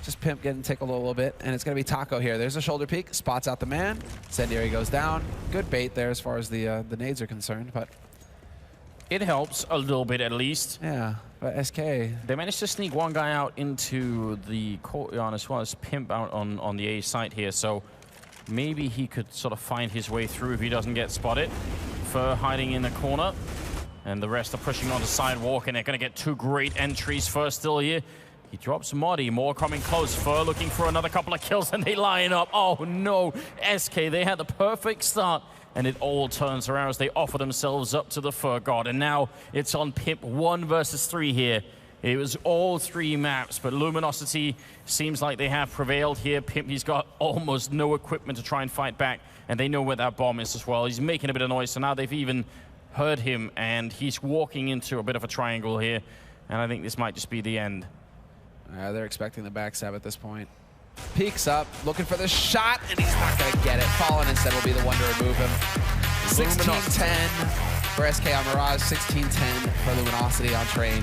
Just Pimp getting tickled a little bit, and it's going to be Taco here. There's a shoulder peek, spots out the man. Incendiary goes down. Good bait there as far as the nades are concerned, but it helps a little bit at least. Yeah, but SK, they managed to sneak one guy out into the courtyard as well as Pimp out on the A site here, so maybe he could sort of find his way through if he doesn't get spotted. Fur hiding in the corner, and the rest are pushing on the sidewalk, and they're going to get 2 great entries. Fur still here. He drops Muddy, more coming close. Fur looking for another couple of kills, and they line up. Oh no, SK, they had the perfect start, and it all turns around as they offer themselves up to the Fur God. And now it's on Pimp 1 versus 3 here. It was all 3 maps, but Luminosity seems like they have prevailed here. Pimp, he's got almost no equipment to try and fight back, and they know where that bomb is as well. He's making a bit of noise, so now they've even heard him, and he's walking into a bit of a triangle here, and I think this might just be the end. They're expecting the backstab at this point. Peeks up, looking for the shot, and he's not going to get it. Fallen instead will be the one to remove him. 16-10 for SK on Mirage, 16-10 for Luminosity on Train.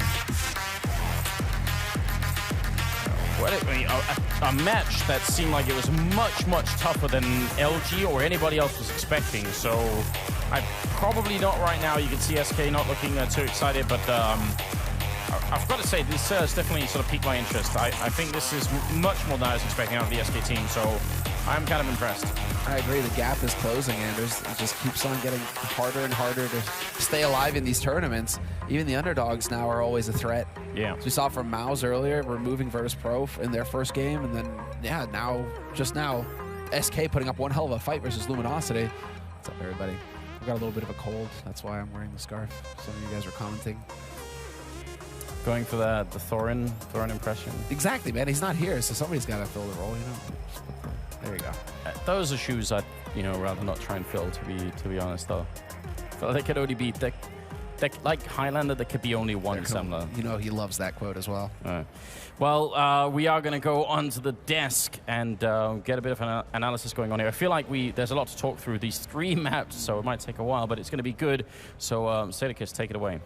A match that seemed like it was much tougher than LG or anybody else was expecting. So I probably not right now. You can see SK not looking too excited, but I've got to say this has definitely sort of piqued my interest. I think this is much more than I was expecting out of the SK team. So I'm kind of impressed. I agree. The gap is closing, and it just keeps on getting harder and harder to stay alive in these tournaments. Even the underdogs now are always a threat. Yeah. So we saw from Mouse earlier, removing Virtus.Pro in their first game, and then, yeah, just now, SK putting up one hell of a fight versus Luminosity. What's up, everybody? I've got a little bit of a cold. That's why I'm wearing the scarf. Some of you guys are commenting. Going for the Thorin impression. Exactly, man. He's not here, so somebody's got to fill the role, you know. There you go. Those are shoes I'd, rather not try and fill, to be honest, though. So they could only be, like Highlander, there could be only one similar. You know, he loves that quote as well. Well, we are going to go onto the desk and get a bit of an analysis going on here. I feel like there's a lot to talk through these 3 maps, so it might take a while, but it's going to be good. So, Sadikis, take it away.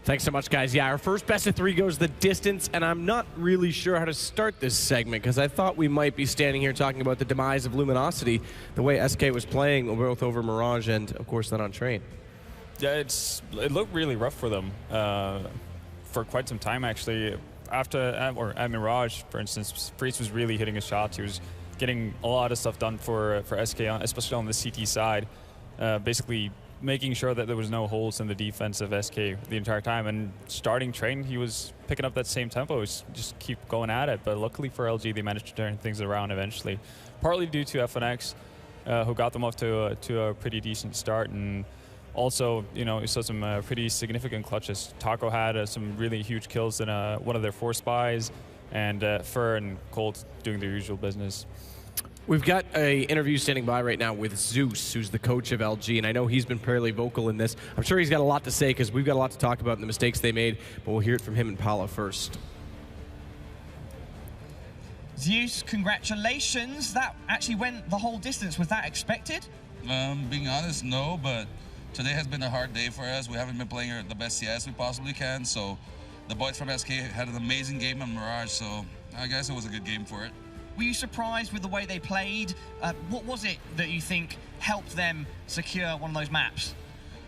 Thanks so much, guys. Yeah, our first best of 3 goes the distance, and I'm not really sure how to start this segment because I thought we might be standing here talking about the demise of Luminosity, the way SK was playing both over Mirage and, of course, then on Train. Yeah, it looked really rough for them for quite some time, actually. At Mirage, for instance, Freeze was really hitting his shots. He was getting a lot of stuff done for SK, especially on the CT side, basically making sure that there was no holes in the defense of SK the entire time. And starting Train, he was picking up that same tempo, just keep going at it. But luckily for LG, they managed to turn things around eventually, partly due to FNX, who got them off to a pretty decent start. And also, we saw some pretty significant clutches. Taco had some really huge kills in one of their 4 spies, and Fur and Colt doing their usual business. We've got an interview standing by right now with Zeus, who's the coach of LG, and I know he's been fairly vocal in this. I'm sure he's got a lot to say because we've got a lot to talk about in the mistakes they made, but we'll hear it from him and Paula first. Zeus, congratulations. That actually went the whole distance. Was that expected? Being honest, no, but today has been a hard day for us. We haven't been playing the best CS we possibly can, so the boys from SK had an amazing game on Mirage, so I guess it was a good game for it. Were you surprised with the way they played? What was it that you think helped them secure one of those maps?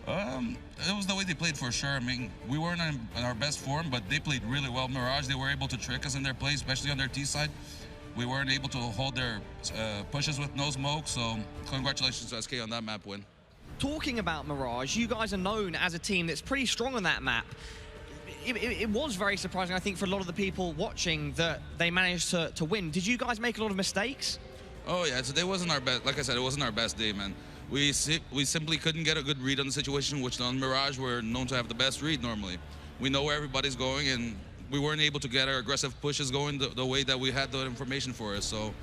It was the way they played for sure. I mean, we weren't in our best form, but they played really well. Mirage, they were able to trick us in their play, especially on their T side. We weren't able to hold their pushes with no smoke, so congratulations to SK on that map win. Talking about Mirage, you guys are known as a team that's pretty strong on that map. It was very surprising, I think, for a lot of the people watching that they managed to win. Did you guys make a lot of mistakes? Oh yeah, today wasn't our best. Like I said, it wasn't our best day, man. We simply couldn't get a good read on the situation, which on Mirage we're known to have the best read normally. We know where everybody's going, and we weren't able to get our aggressive pushes going the way that we had the information for us. So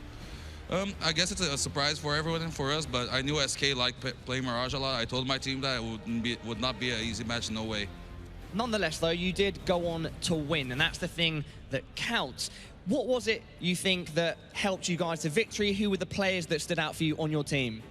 I guess it's a surprise for everyone and for us, but I knew SK liked playing Mirage a lot. I told my team that it would not be an easy match, no way. Nonetheless, though, you did go on to win, and that's the thing that counts. What was it you think that helped you guys to victory? Who were the players that stood out for you on your team?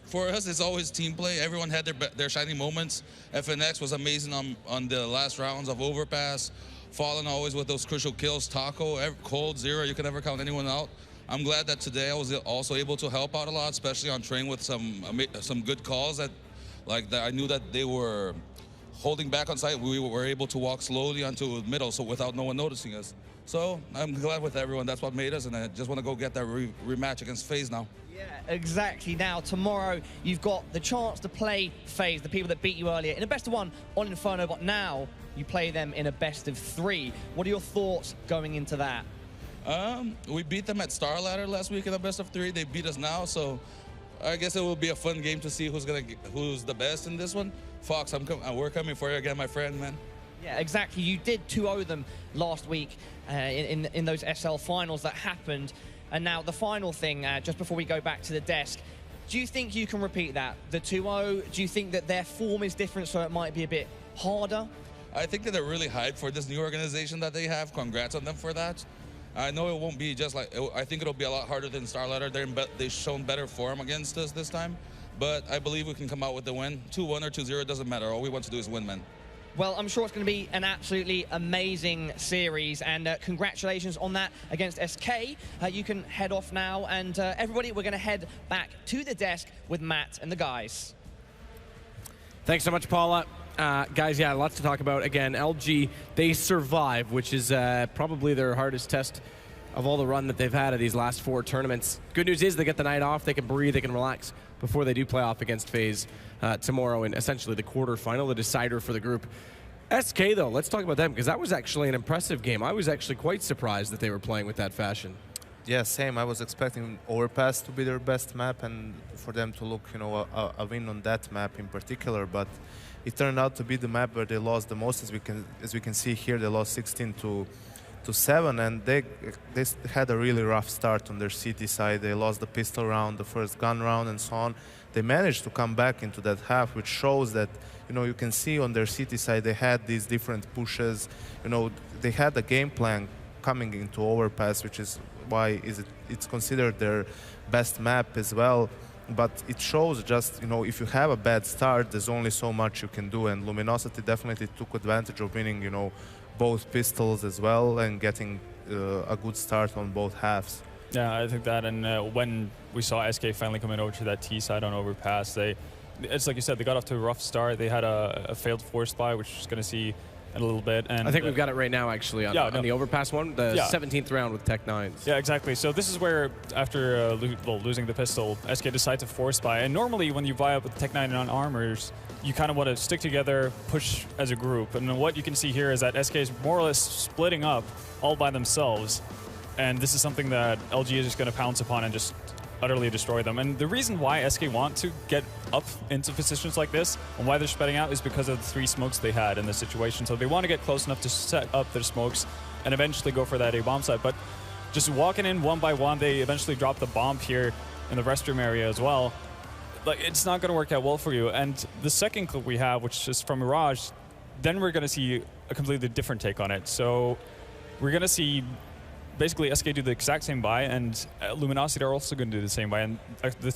For us, it's always team play. Everyone had their shining moments. FNX was amazing on the last rounds of Overpass. Fallen always with those crucial kills. Taco, Cold, Zero, you can never count anyone out. I'm glad that today I was also able to help out a lot, especially on Train with some good calls that I knew that they were holding back on site. We were able to walk slowly onto the middle, so without no one noticing us. So I'm glad with everyone. That's what made us, and I just want to go get that rematch against FaZe now. Yeah, exactly. Now, tomorrow, you've got the chance to play FaZe, the people that beat you earlier, in a best of 1 on Inferno, but now you play them in a best of 3. What are your thoughts going into that? We beat them at Star Ladder last week in a best of 3. They beat us now, so I guess it will be a fun game to see who's the best in this one. Fox, we're coming for you again, my friend, man. Yeah, exactly. You did 2-0 them last week in those SL finals that happened. And now the final thing, just before we go back to the desk, do you think you can repeat that, the 2-0? Do you think that their form is different, so it might be a bit harder? I think that they're really hyped for this new organization that they have. Congrats on them for that. I know it won't be just like, I think it'll be a lot harder than Star Ladder. They've shown better form against us this time. But I believe we can come out with the win. 2-1 or 2-0, doesn't matter. All we want to do is win, man. Well, I'm sure it's going to be an absolutely amazing series, and congratulations on that against SK. You can head off now, and everybody, we're going to head back to the desk with Matt and the guys. Thanks so much, Paula. Guys, yeah, lots to talk about. Again, LG, they survive, which is probably their hardest test of all the run that they've had of these last 4 tournaments. Good news is they get the night off, they can breathe, they can relax before they do play off against FaZe tomorrow in essentially the quarterfinal, the decider for the group. SK, though, let's talk about them, because that was actually an impressive game. I was actually quite surprised that they were playing with that fashion. Yeah, same. I was expecting Overpass to be their best map and for them to look, you know, a win on that map in particular. But it turned out to be the map where they lost the most. As we can see here, they lost 16 to 7, and they had a really rough start on their CT side. They lost the pistol round, the first gun round, and so on. They managed to come back into that half, which shows that, you know, you can see on their CT side they had these different pushes. You know, they had a game plan coming into overpass, which is why it's considered their best map as well. But it shows just, you know, if you have a bad start, there's only so much you can do, and Luminosity definitely took advantage of winning, you know, both pistols as well and getting a good start on both halves. Yeah, I think that, and when we saw SK finally coming over to that T side on overpass, it's like you said, they got off to a rough start. They had a failed force buy, which is going to see in a little bit. And I think we've got it right now, actually, on the overpass one, the 17th round with Tech 9s. Yeah, exactly. So this is where, after losing the pistol, SK decide to force buy. And normally, when you buy up with Tech 9 on armors, you kind of want to stick together, push as a group. And what you can see here is that SK is more or less splitting up all by themselves. And this is something that LG is just going to pounce upon and just utterly destroy them. And the reason why SK want to get up into positions like this and why they're spreading out is because of the 3 smokes they had in this situation. So they want to get close enough to set up their smokes and eventually go for that A-bomb site. But just walking in one by one, they eventually drop the bomb here in the restroom area as well. Like, it's not going to work out well for you. And the second clip we have, which is from Mirage, then we're going to see a completely different take on it. So we're going to see basically SK do the exact same buy, and Luminosity are also going to do the same buy. And the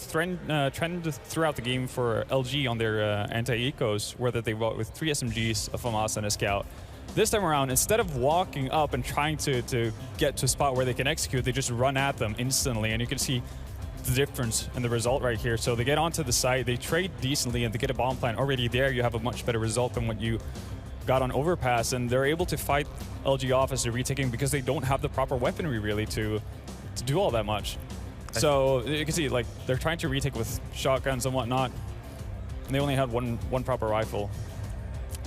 trend throughout the game for LG on their anti-ecos were that they bought with 3 SMGs, a FAMAS, and a Scout. This time around, instead of walking up and trying to get to a spot where they can execute, they just run at them instantly, and you can see the difference in the result right here. So they get onto the site, they trade decently, and they get a bomb plant already there. You have a much better result than what you got on overpass, and they're able to fight LG off as they're retaking because they don't have the proper weaponry really to do all that much. So you can see, like, they're trying to retake with shotguns and whatnot, and they only had one proper rifle.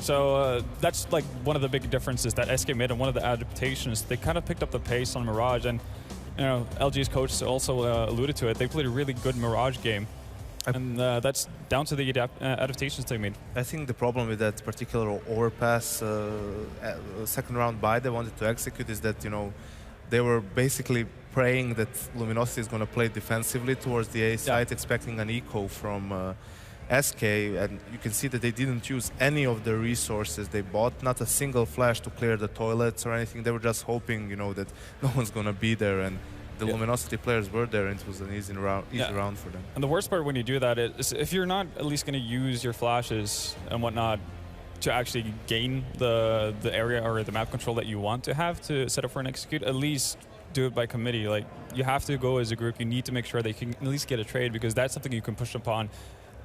So that's like one of the big differences that SK made, and one of the adaptations. They kind of picked up the pace on Mirage, and you know, LG's coach also alluded to it. They played a really good Mirage game. And that's down to the adaptations they made. I think the problem with that particular overpass second round buy they wanted to execute is that, you know, they were basically praying that Luminosity is going to play defensively towards the A site, expecting an eco from SK, and you can see that they didn't use any of the resources they bought, not a single flash to clear the toilets or anything. They were just hoping, you know, that no one's going to be there, and the Luminosity players were there, and it was an easy round for them. And the worst part when you do that is if you're not at least going to use your flashes and whatnot to actually gain the area or the map control that you want to have to set up for an execute, at least do it by committee. Like, you have to go as a group. You need to make sure they can at least get a trade, because that's something you can push upon.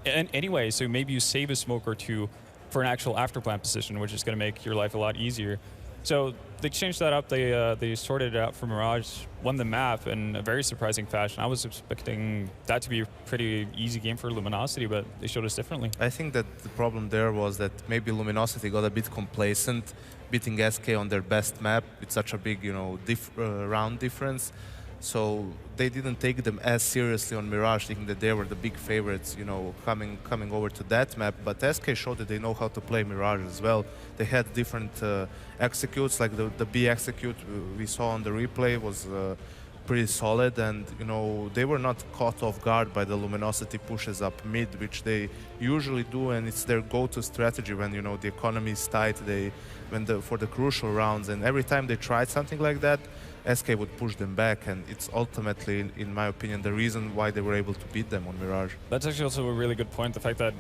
And anyway, so maybe you save a smoke or two for an actual afterplant position, which is going to make your life a lot easier. So they changed that up. They sorted it out for Mirage, won the map in a very surprising fashion. I was expecting that to be a pretty easy game for Luminosity, but they showed us differently. I think that the problem there was that maybe Luminosity got a bit complacent, beating SK on their best map with such a big, you know, round difference. So they didn't take them as seriously on Mirage, thinking that they were the big favorites, you know, coming over to that map. But SK showed that they know how to play Mirage as well. They had different executes, like the B execute we saw on the replay was pretty solid, and you know, they were not caught off guard by the Luminosity pushes up mid, which they usually do, and it's their go-to strategy when, you know, the economy is tight. For the crucial rounds, and every time they tried something like that, SK would push them back, and it's ultimately, in my opinion, the reason why they were able to beat them on Mirage. That's actually also a really good point. The fact that,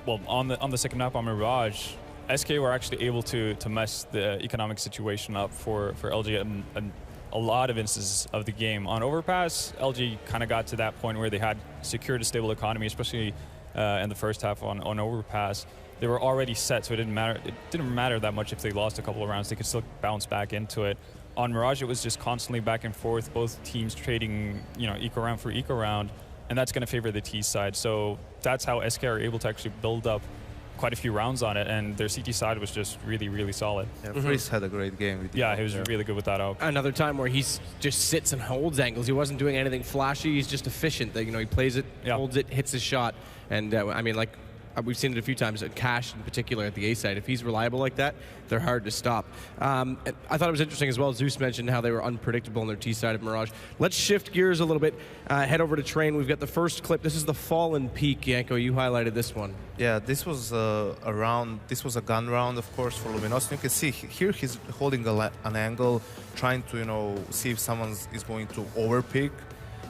well, on the second map on Mirage, SK were actually able to mess the economic situation up for LG and a lot of instances of the game. On Overpass, LG kind of got to that point where they had secured a stable economy, especially in the first half on Overpass. They were already set, so it didn't matter that much if they lost a couple of rounds. They could still bounce back into it. On Mirage, it was just constantly back and forth, both teams trading, you know, eco round for eco round, and that's going to favor the T side. So that's how SK are able to actually build up quite a few rounds on it, and their CT side was just really, really solid. Yeah, Freeze had a great game. Yeah, he was really good with that out. Another time where he just sits and holds angles. He wasn't doing anything flashy. He's just efficient. You know, he plays it, holds it, hits his shot, and I mean, like we've seen it a few times, Cash in particular at the A side. If he's reliable like that, they're hard to stop. And I thought it was interesting as well, Zeus mentioned how they were unpredictable on their T side of Mirage. Let's shift gears a little bit, head over to Train. We've got the first clip. This is the Fallen Peak. Yanko, you highlighted this one. Yeah, this was a round. This was a gun round, of course, for Luminosity. You can see here he's holding an angle, trying to see if someone is going to overpick.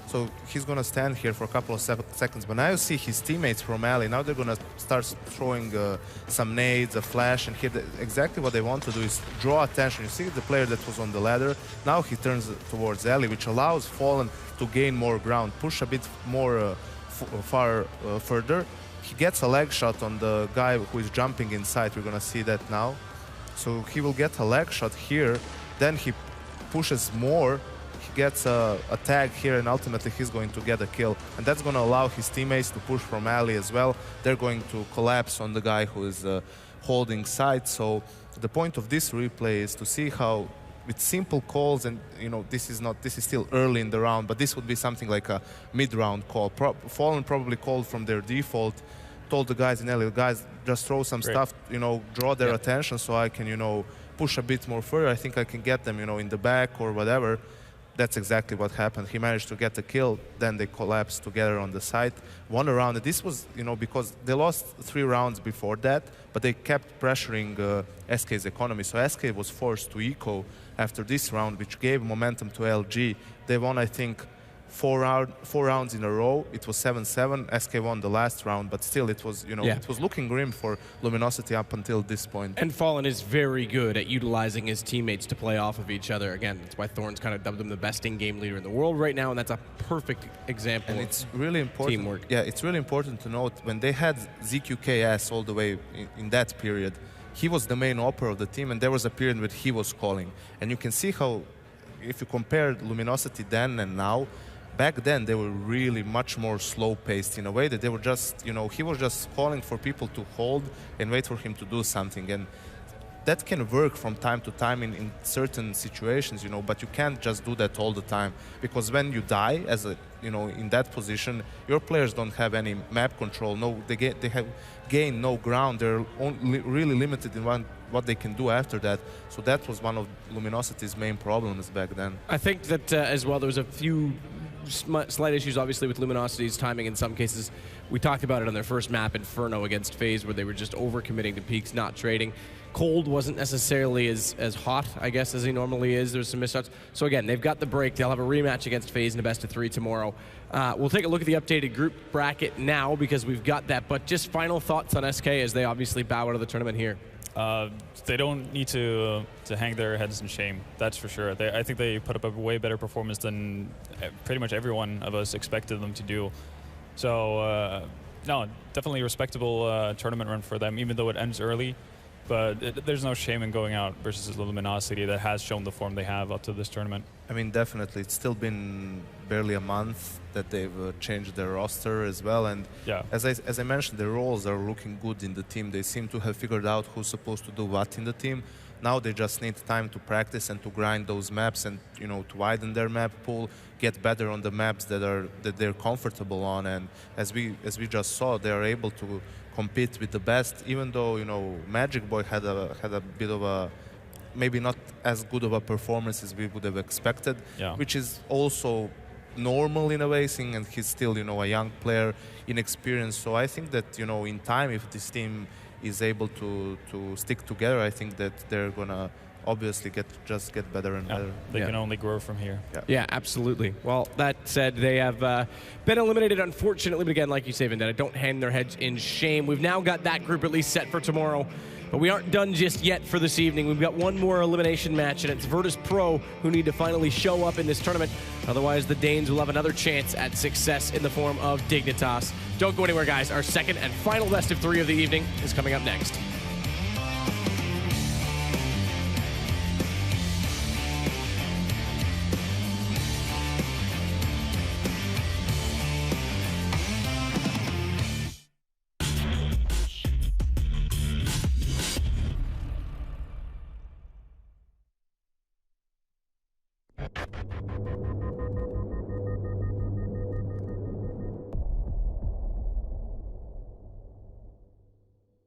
So he's going to stand here for a couple of seconds. But now you see his teammates from alley. Now they're going to start throwing some nades, a flash, and here exactly what they want to do is draw attention. You see the player that was on the ladder. Now he turns towards alley, which allows Fallen to gain more ground, push a bit more further. He gets a leg shot on the guy who is jumping inside. We're going to see that now. So he will get a leg shot here. Then he pushes more. He gets a tag here, and ultimately he's going to get a kill. And that's going to allow his teammates to push from alley as well. They're going to collapse on the guy who is holding side. So the point of this replay is to see how, with simple calls, and this is still early in the round, but this would be something like a mid-round call. Fallen probably called from their default, told the guys in alley, guys, just throw some stuff, draw their attention so I can, push a bit more further. I think I can get them, in the back or whatever. That's exactly what happened. He managed to get a kill, then they collapsed together on the side. Won a round. This was, because they lost 3 rounds before that, but they kept pressuring SK's economy. So SK was forced to eco after this round, which gave momentum to LG. They won, I think, 4 rounds in a row. It was 7-7. SK won the last round, but still it was, it was looking grim for Luminosity up until this point. And Fallen is very good at utilizing his teammates to play off of each other. Again, that's why Thorns kind of dubbed him the best in-game leader in the world right now, and that's a perfect example and it's really important. Teamwork. Yeah, it's really important to note, when they had ZQKS all the way in that period, he was the main operator of the team, and there was a period where he was calling. And you can see how, if you compare Luminosity then and now, back then they were really much more slow-paced in a way that they were just, he was just calling for people to hold and wait for him to do something. And that can work from time to time in certain situations, but you can't just do that all the time, because when you die as a, in that position, your players don't have any map control. No, they have gained no ground. They're only really limited in what they can do after that. So that was one of Luminosity's main problems back then. I think that as well, there was a few slight issues, obviously, with Luminosity's timing in some cases. We talked about it on their first map, Inferno, against FaZe, where they were just overcommitting to peaks, not trading. Cold wasn't necessarily as hot, I guess, as he normally is. There's some misshots. So again, they've got the break. They'll have a rematch against FaZe in a best-of-3 tomorrow. We'll take a look at the updated group bracket now, because we've got that. But just final thoughts on SK as they obviously bow out of the tournament here. They don't need to hang their heads in shame, that's for sure. I think they put up a way better performance than pretty much every one of us expected them to do. So, no, definitely a respectable tournament run for them, even though it ends early. But there's no shame in going out versus Luminosity that has shown the form they have up to this tournament. I mean, definitely. It's still been barely a month that they've changed their roster as well. And as I mentioned, the roles are looking good in the team. They seem to have figured out who's supposed to do what in the team. Now they just need time to practice and to grind those maps and, to widen their map pool, get better on the maps that they're comfortable on. And as we just saw, they are able to compete with the best, even though, Magic Boy had a bit of a, maybe not as good of a performance as we would have expected, which is also normal in a way, seeing, and he's still, a young player, inexperienced. So I think that, in time, if this team is able to stick together, I think that they're gonna obviously get better and better. They can only grow from here. Yeah, absolutely. Well, that said, they have been eliminated, unfortunately, but again, like you say, Vendetta, don't hang their heads in shame. We've now got that group at least set for tomorrow, but we aren't done just yet for this evening. We've got one more elimination match, and it's Virtus.Pro who need to finally show up in this tournament. Otherwise, the Danes will have another chance at success in the form of Dignitas. Don't go anywhere, guys. Our second and final best of 3 of the evening is coming up next.